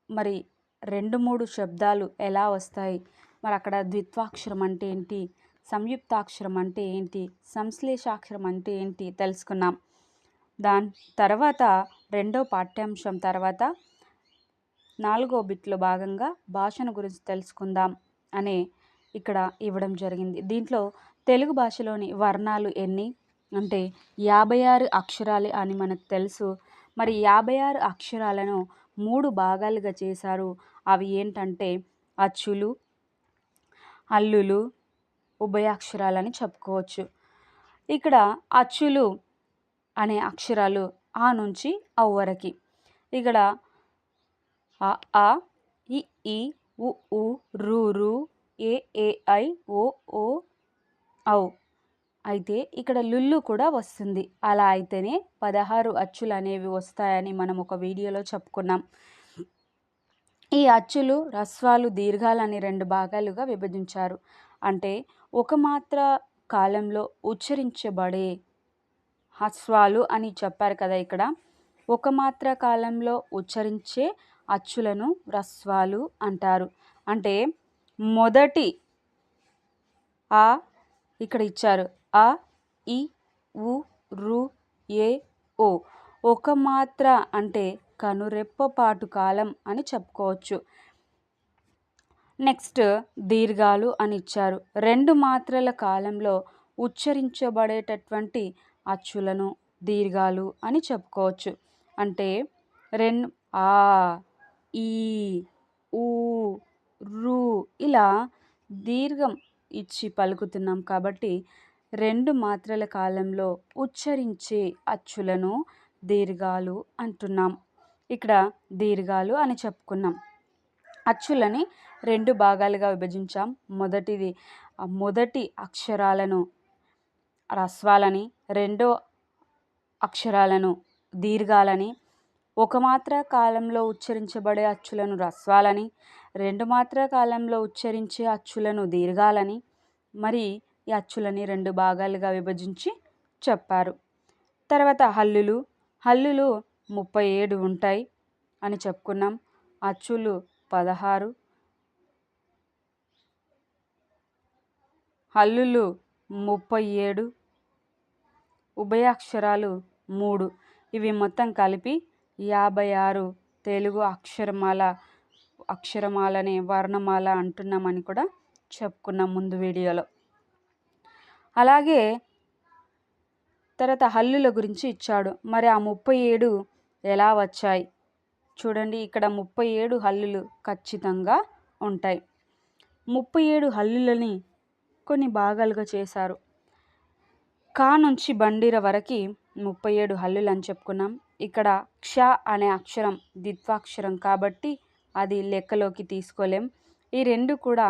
మరి 2-3 శబ్దాలు ఎలా వస్తాయి, మరి అక్కడ ద్విత్వాక్షరం అంటే ఏంటి, సంయుక్తాక్షరం అంటే ఏంటి, సంశ్లేషాక్షరం అంటే ఏంటి తెలుసుకున్నాం. దాని తర్వాత 2వ పాఠ్యాంశం తర్వాత 4వ బిట్లో భాగంగా భాషను గురించి తెలుసుకుందాం అనే ఇక్కడ ఇవ్వడం జరిగింది. దీంట్లో తెలుగు భాషలోని వర్ణాలు ఎన్ని అంటే 56 అక్షరాలు అని మనకు తెలుసు. మరి 56 అక్షరాలను 3 భాగాలుగా చేశారు. అవి ఏంటంటే అచ్చులు, హల్లులు, ఉభయాక్షరాలని చెప్పుకోవచ్చు. ఇక్కడ అచ్చులు అనే అక్షరాలు ఆ నుంచి ఔ వరకు. ఇక్కడ అ ఆ ఇ ఈ ఉ ఊ రు రు ఏ ఏ ఐ ఓ ఓ ఔ. అయితే ఇక్కడ లుల్లు కూడా వస్తుంది. అలా అయితేనే 16 అచ్చులు అనేవి వస్తాయని మనం ఒక వీడియోలో చెప్పుకున్నాం. ఈ అచ్చులు హ్రస్వాలు దీర్ఘాలని 2 భాగాలుగా విభజించారు. అంటే ఒక మాత్ర కాలంలో ఉచ్చరించబడే హ్రస్వాలు అని చెప్పారు కదా. ఇక్కడ ఒక మాత్ర కాలంలో ఉచ్చరించే అచ్చులను హ్రస్వాలు అంటారు. అంటే మొదటి ఆ ఇక్కడ ఇచ్చారు అ ఇ ఉ రు ఏ ఓ ఒక మాత్ర అంటే కనురెప్పపాటు కాలం అని చెప్పుకోవచ్చు. నెక్స్ట్ దీర్ఘాలు అని ఇచ్చారు. 2 మాత్రల కాలంలో ఉచ్చరించబడేటటువంటి అచ్చులను దీర్ఘాలు అని చెప్పుకోవచ్చు. అంటే ఆ ఈ ఊ రు ఇలా దీర్ఘం ఇచ్చి పలుకుతున్నాం కాబట్టి 2 మాత్రల కాలంలో ఉచ్చరించే అచ్చులను దీర్ఘాలు అంటున్నాం. ఇక్కడ దీర్ఘాలు అని చెప్పుకున్నాం. అచ్చులని 2 భాగాలుగా విభజించాం. మొదటి అక్షరాలను హ్రస్వాలని, రెండో అక్షరాలను దీర్ఘాలని, ఒక మాత్ర కాలంలో ఉచ్చరించబడే అచ్చులను హ్రస్వాలని, 2 మాత్రా కాలంలో ఉచ్చరించే అచ్చులను దీర్ఘాలని, మరి ఈ అచ్చులని 2 భాగాలుగా విభజించి చెప్పారు. తర్వాత హల్లులు. హల్లులు 37 ఉంటాయి అని చెప్పుకున్నాం. అచ్చులు 16. హల్లులు 37, ఉభయాక్షరాలు 3. ఇవి మొత్తం కలిపి 56 తెలుగు అక్షరమాలని వర్ణమాల అంటున్నామని కూడా చెప్పుకున్నాం ముందు వీడియోలో. అలాగే తర్వాత హల్లుల గురించి ఇచ్చాడు. మరి ఆ 37 ఎలా వచ్చాయి చూడండి. ఇక్కడ 37 హల్లులు ఖచ్చితంగా ఉంటాయి. 37 హల్లులని కొన్ని భాగాలుగా చేశారు. కా నుంచి బండిర వరకు 37 హల్లులు అని చెప్పుకున్నాం. ఇక్కడ క్ష అనే అక్షరం ద్విత్వాక్షరం కాబట్టి అది లెక్కలోకి తీసుకోలేం. ఈ 2 కూడా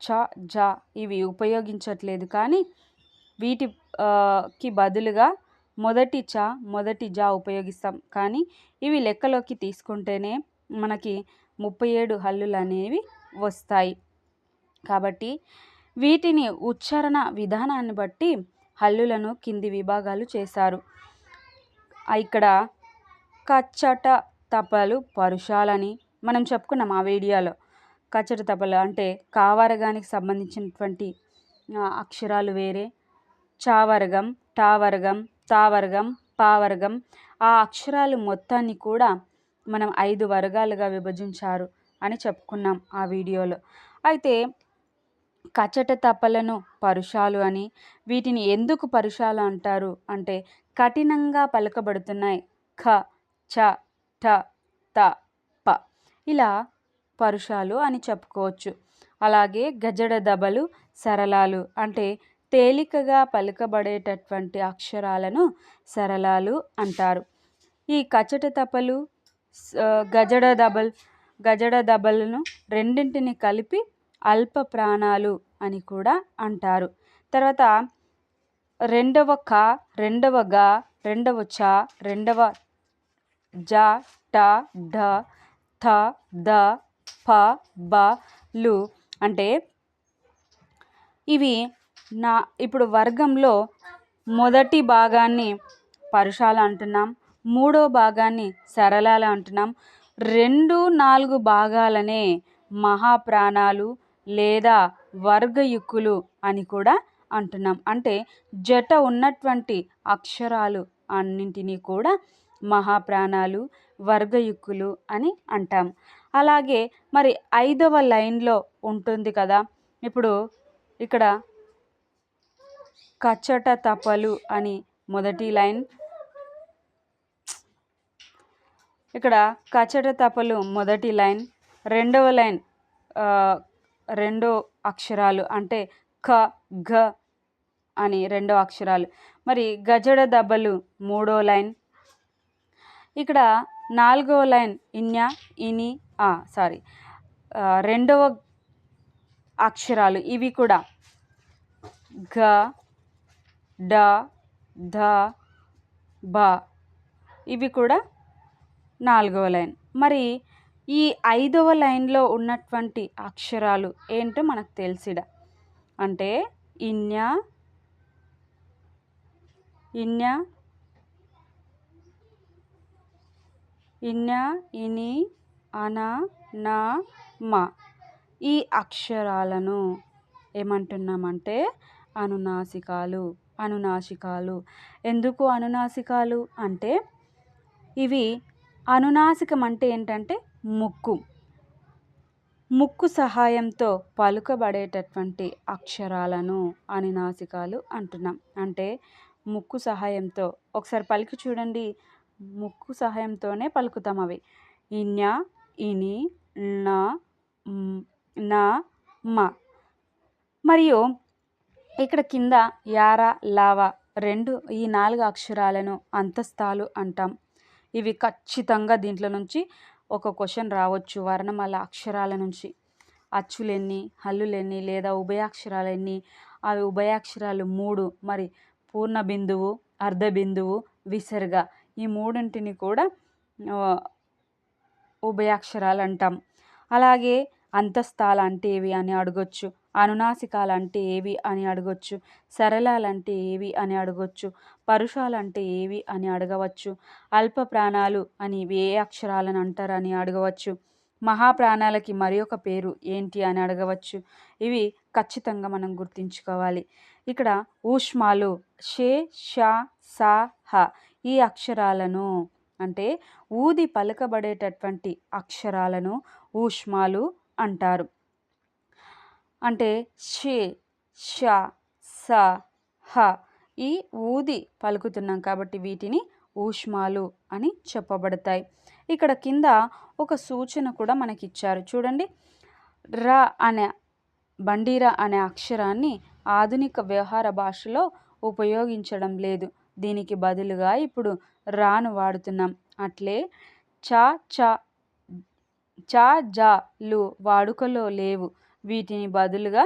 చ జ ఇవి ఉపయోగించట్లేదు, కానీ వీటికి బదులుగా మొదటి చ మొదటి జ ఉపయోగిస్తాం. కానీ ఇవి లెక్కలోకి తీసుకుంటేనే మనకి 37 హల్లులు అనేవి వస్తాయి. కాబట్టి వీటిని ఉచ్చారణ విధానాన్ని బట్టి హల్లులను కింది విభాగాలు చేశారు. ఇక్కడ కచ్చట తపలు పరుషాలని మనం చెప్పుకున్నాం ఆ వీడియోలో. కచ్చట తపలు అంటే కావర్గానికి సంబంధించినటువంటి అక్షరాలు వేరే, చావర్గం, టావర్గం, తావర్గం, పావర్గం, ఆ అక్షరాలు మొత్తాన్ని కూడా మనం 5 వర్గాలుగా విభజించారు అని చెప్పుకున్నాం ఆ వీడియోలో. అయితే కచ్చట తపలను పరుషాలు అని, వీటిని ఎందుకు పరుషాలు అంటారు అంటే కఠినంగా పలకబడుతున్నాయి. ఖ, చ, ట, త, ప ఇలా పరుషాలు అని చెప్పుకోవచ్చు. అలాగే గజడ దబలు సరళాలు అంటే తేలికగా పలుకబడేటటువంటి అక్షరాలను సరళాలు అంటారు. ఈ కచ్చట తపలు గజడ దబలను రెండింటిని కలిపి అల్ప ప్రాణాలు అని కూడా అంటారు. తర్వాత రెండవ క, రెండవ గ, రెండవ చ, రెండవ జ, ట, ఢ, థ, ద, ప, బ, లు అంటే ఇవి ఇప్పుడు వర్గంలో మొదటి భాగాన్ని పరుషాలు అంటున్నాం, మూడో భాగాన్ని సరళాలు అంటున్నాం, 2, 4 భాగాలనే మహాప్రాణాలు లేదా వర్గయుక్కులు అని కూడా అంటున్నాం. అంటే జట ఉన్నటువంటి అక్షరాలు అన్నింటినీ కూడా మహాప్రాణాలు, వర్గయుక్కులు అని అంటాం. అలాగే మరి 5వ లైన్లో ఉంటుంది కదా. ఇప్పుడు ఇక్కడ కచ్చట తపలు అని మొదటి లైన్, ఇక్కడ కచ్చట తపలు మొదటి లైన్, రెండవ లైన్ 2 అక్షరాలు అంటే ఖ, ఘ అని 2 అక్షరాలు. మరి గజడ దబలు 3వ లైన్, ఇక్కడ 4వ లైన్ ఇన్య, ఇని, సారీ 2వ అక్షరాలు ఇవి కూడా ఘ, డ, ధ, బ ఇవి కూడా 4వ లైన్. మరి ఈ 5వ లైన్లో ఉన్నటువంటి అక్షరాలు ఏంటో మనకు తెలిసిడ అంటే ఇన్య, ఇని, అన, నా, మ ఈ అక్షరాలను ఏమంటున్నామంటే అనునాసికాలు. ఎందుకు అనునాసికాలు అంటే ఇవి అనునాసికం అంటే ఏంటంటే ముక్కు సహాయంతో పలుకబడేటటువంటి అక్షరాలను అనునాసికాలు అంటున్నాం. అంటే ముక్కు సహాయంతో ఒకసారి పలికి చూడండి, ముక్కు సహాయంతోనే పలుకుతాం అవి. ఇన్య, ఇని, నా, మ. మరియు ఇక్కడ కింద యార, లావ 2 ఈ 4 అక్షరాలను అంతస్తాలు అంటాం. ఇవి ఖచ్చితంగా దీంట్లో నుంచి ఒక క్వశ్చన్ రావచ్చు. వర్ణమాల అక్షరాల నుంచి అచ్చులెన్ని, హల్లులెన్ని లేదా ఉభయాక్షరాలెన్ని, అవి ఉభయాక్షరాలు 3, మరి పూర్ణ బిందువు, అర్ధ బిందువు, విసర్గ ఈ 3ంటిని కూడా ఉభయాక్షరాలు అంటాం. అలాగే అంతస్తాలు అంటే ఏవి అని అడగొచ్చు, అనునాసికాలు అంటే ఏవి అని అడగొచ్చు, సరళాలు అంటే ఏవి అని అడగొచ్చు, పరుషాలు అంటే ఏవి అని అడగవచ్చు, అల్ప ప్రాణాలు అని ఏ అక్షరాలను అంటారని అడగవచ్చు, మహాప్రాణాలకి మరి ఒక పేరు ఏంటి అని అడగవచ్చు. ఇవి ఖచ్చితంగా మనం గుర్తుంచుకోవాలి. ఇక్కడ ఊష్మాలు షే ష స హ ఈ అక్షరాలను అంటే ఊది పలకబడేటటువంటి అక్షరాలను ఊష్మాలు అంటారు. అంటే షే ష స హ ఈ ఊది పలుకుతున్నాం కాబట్టి వీటిని ఊష్మాలు అని చెప్పబడతాయి. ఇక్కడ కింద ఒక సూచన కూడా మనకి ఇచ్చారు చూడండి. ర అనే బండిరా అనే అక్షరాన్ని ఆధునిక వ్యవహార భాషలో ఉపయోగించడం లేదు. దీనికి బదులుగా ఇప్పుడు రాను వాడుతున్నాం. అట్లే చ చ చ జలు వాడుకలో లేవు. వీటిని బదులుగా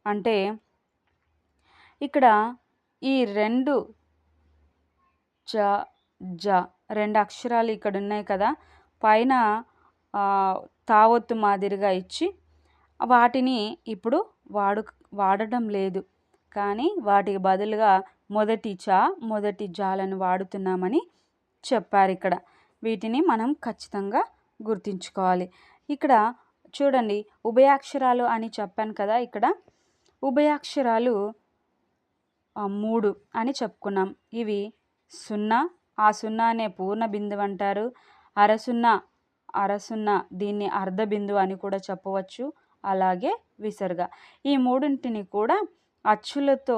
అంటే ఇక్కడ ఈ రెండు చ జ రెండు అక్షరాలు ఇక్కడ ఉన్నాయి కదా, పైన తావొత్తు మాదిరిగా ఇచ్చి వాటిని ఇప్పుడు వాడటం లేదు. కానీ వాటికి బదులుగా మొదటి చ మొదటి జాలను వాడుతున్నామని చెప్పారు ఇక్కడ. వీటిని మనం ఖచ్చితంగా గుర్తుంచుకోవాలి. ఇక్కడ చూడండి ఉభయాక్షరాలు అని చెప్పాను కదా, ఇక్కడ ఉభయాక్షరాలు 3 అని చెప్పుకున్నాం. ఇవి సున్నా, ఆ సున్నానే పూర్ణ బిందువు అంటారు. అరసున్నా అరసున్నా దీన్ని అర్ధ బిందువు అని కూడా చెప్పవచ్చు. అలాగే విసర్గ. ఈ మూడింటిని కూడా అచ్చులతో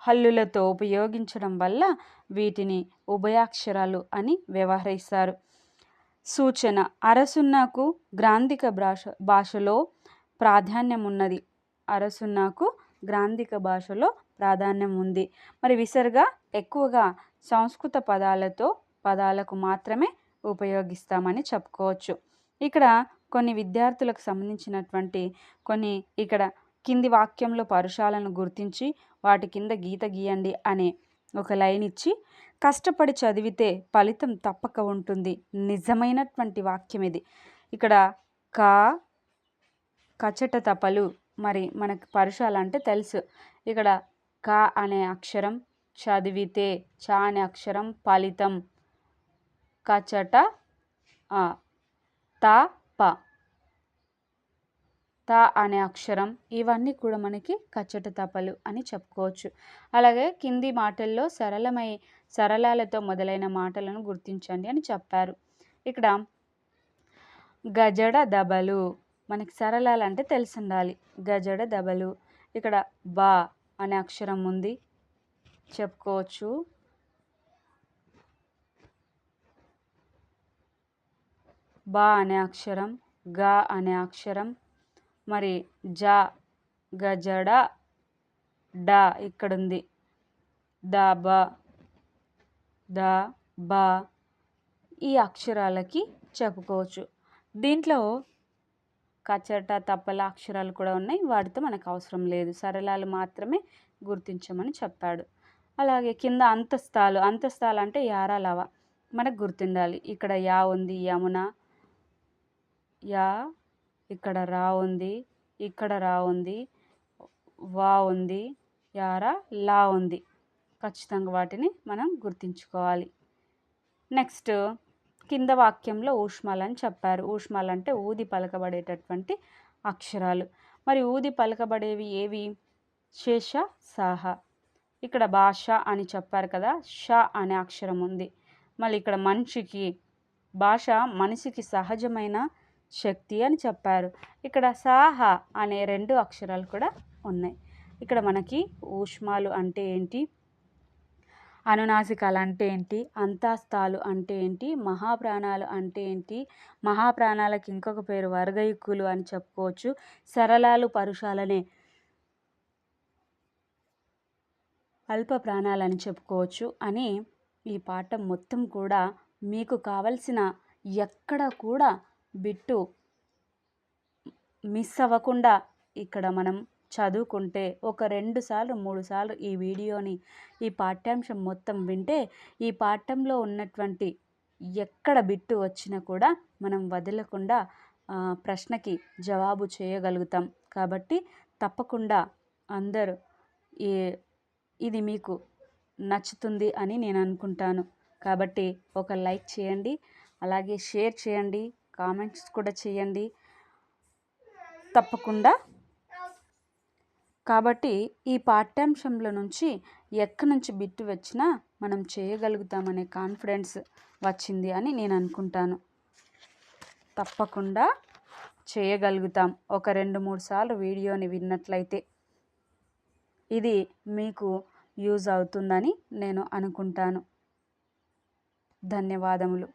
హల్లులతో ఉపయోగించడం వల్ల వీటిని ఉభయాక్షరాలు అని వ్యవహరిస్తారు. సూచన అరసున్నాకు గ్రాంధిక భాషలో ప్రాధాన్యం ఉన్నది. అరసున్నాకు గ్రాంధిక భాషలో ప్రాధాన్యం ఉంది. మరి విసర్గ ఎక్కువగా సంస్కృత పదాలకు మాత్రమే ఉపయోగిస్తామని చెప్పుకోవచ్చు. ఇక్కడ కొన్ని విద్యార్థులకు సంబంధించినటువంటి కొన్ని ఇక్కడ కింది వాక్యంలో పరుషాలను గుర్తించి వాటి కింద గీత గీయండి అనే ఒక లైన్ ఇచ్చి కష్టపడి చదివితే ఫలితం తప్పక ఉంటుంది. నిజమైనటువంటి వాక్యం ఇది. ఇక్కడ కచట తపలు మరి మనకు పరుషాలు అంటే తెలుసు. ఇక్కడ క అనే అక్షరం చదివితే, చ అనే అక్షరం ఫలితం, కచట త అనే అక్షరం ఇవన్నీ కూడా మనకి కచ్చట తపలు అని చెప్పుకోవచ్చు. అలాగే కింది మాటల్లో సరళాలతో మొదలైన మాటలను గుర్తించండి అని చెప్పారు. ఇక్కడ గజడ దబలు మనకి సరళాలు అంటే తెలిసి ఉండాలి. గజడ దబలు. ఇక్కడ బా అనే అక్షరం ఉంది చెప్పుకోవచ్చు. బా అనే అక్షరం, గా అనే అక్షరం, మరి జ గజడ డ ఇక్కడుంది, ద బ ఈ అక్షరాలకి చెప్పుకోవచ్చు. దీంట్లో కచట తప్పల అక్షరాలు కూడా ఉన్నాయి. వాటితో మనకు అవసరం లేదు. సరళాలు మాత్రమే గుర్తించమని చెప్పాడు. అలాగే కింద అంతస్తాలు అంటే యారా లవ మనకు గుర్తుండాలి. ఇక్కడ యా ఉంది, యమున, యా, ఇక్కడ రా ఉంది, ఇక్కడ రా ఉంది, వా ఉంది, యారా లా ఉంది. ఖచ్చితంగా వాటిని మనం గుర్తుంచుకోవాలి. నెక్స్ట్ కింద వాక్యంలో ఊష్మాలు అని చెప్పారు. ఊష్మాలు అంటే ఊది పలకబడేటటువంటి అక్షరాలు. మరి ఊది పలకబడేవి ఏవి? శేష సాహ. ఇక్కడ భాష అని చెప్పారు కదా, ష అనే అక్షరం ఉంది. మళ్ళీ ఇక్కడ మనిషికి సహజమైన శక్తి అని చెప్పారు. ఇక్కడ సాహ అనే 2 అక్షరాలు కూడా ఉన్నాయి. ఇక్కడ మనకి ఊష్మాలు అంటే ఏంటి, అనునాసికాలు అంటే ఏంటి, అంతస్తాలు అంటే ఏంటి, మహాప్రాణాలు అంటే ఏంటి, మహాప్రాణాలకి ఇంకొక పేరు వర్గయుక్కులు అని చెప్పుకోవచ్చు. సరళాలు పరుషాలనే అల్ప ప్రాణాలని చెప్పుకోవచ్చు అని ఈ పాఠం మొత్తం కూడా మీకు కావలసిన ఎక్కడ కూడా బిట్టు మిస్ అవ్వకుండా ఇక్కడ మనం చదువుకుంటే ఒక 2 సార్లు 3 సార్లు ఈ వీడియోని ఈ పాఠ్యాంశం మొత్తం వింటే ఈ పాఠంలో ఉన్నటువంటి ఎక్కడ బిట్టు వచ్చినా కూడా మనం వదలకుండా ప్రశ్నకి జవాబు చేయగలుగుతాం. కాబట్టి తప్పకుండా అందరూ ఈ ఇది మీకు నచ్చుతుంది అని నేను అనుకుంటాను. కాబట్టి ఒక లైక్ చేయండి, అలాగే షేర్ చేయండి, కామెంట్స్ కూడా చేయండి తప్పకుండా. కాబట్టి ఈ పాఠ్యాంశంలో నుంచి ఎక్కడి నుంచి బిట్టు వచ్చినా మనం చేయగలుగుతామనే కాన్ఫిడెన్స్ వచ్చింది అని నేను అనుకుంటాను. తప్పకుండా చేయగలుగుతాం. ఒక 2-3 సార్లు వీడియోని విన్నట్లయితే ఇది మీకు యూజ్ అవుతుందని నేను అనుకుంటాను. ధన్యవాదములు.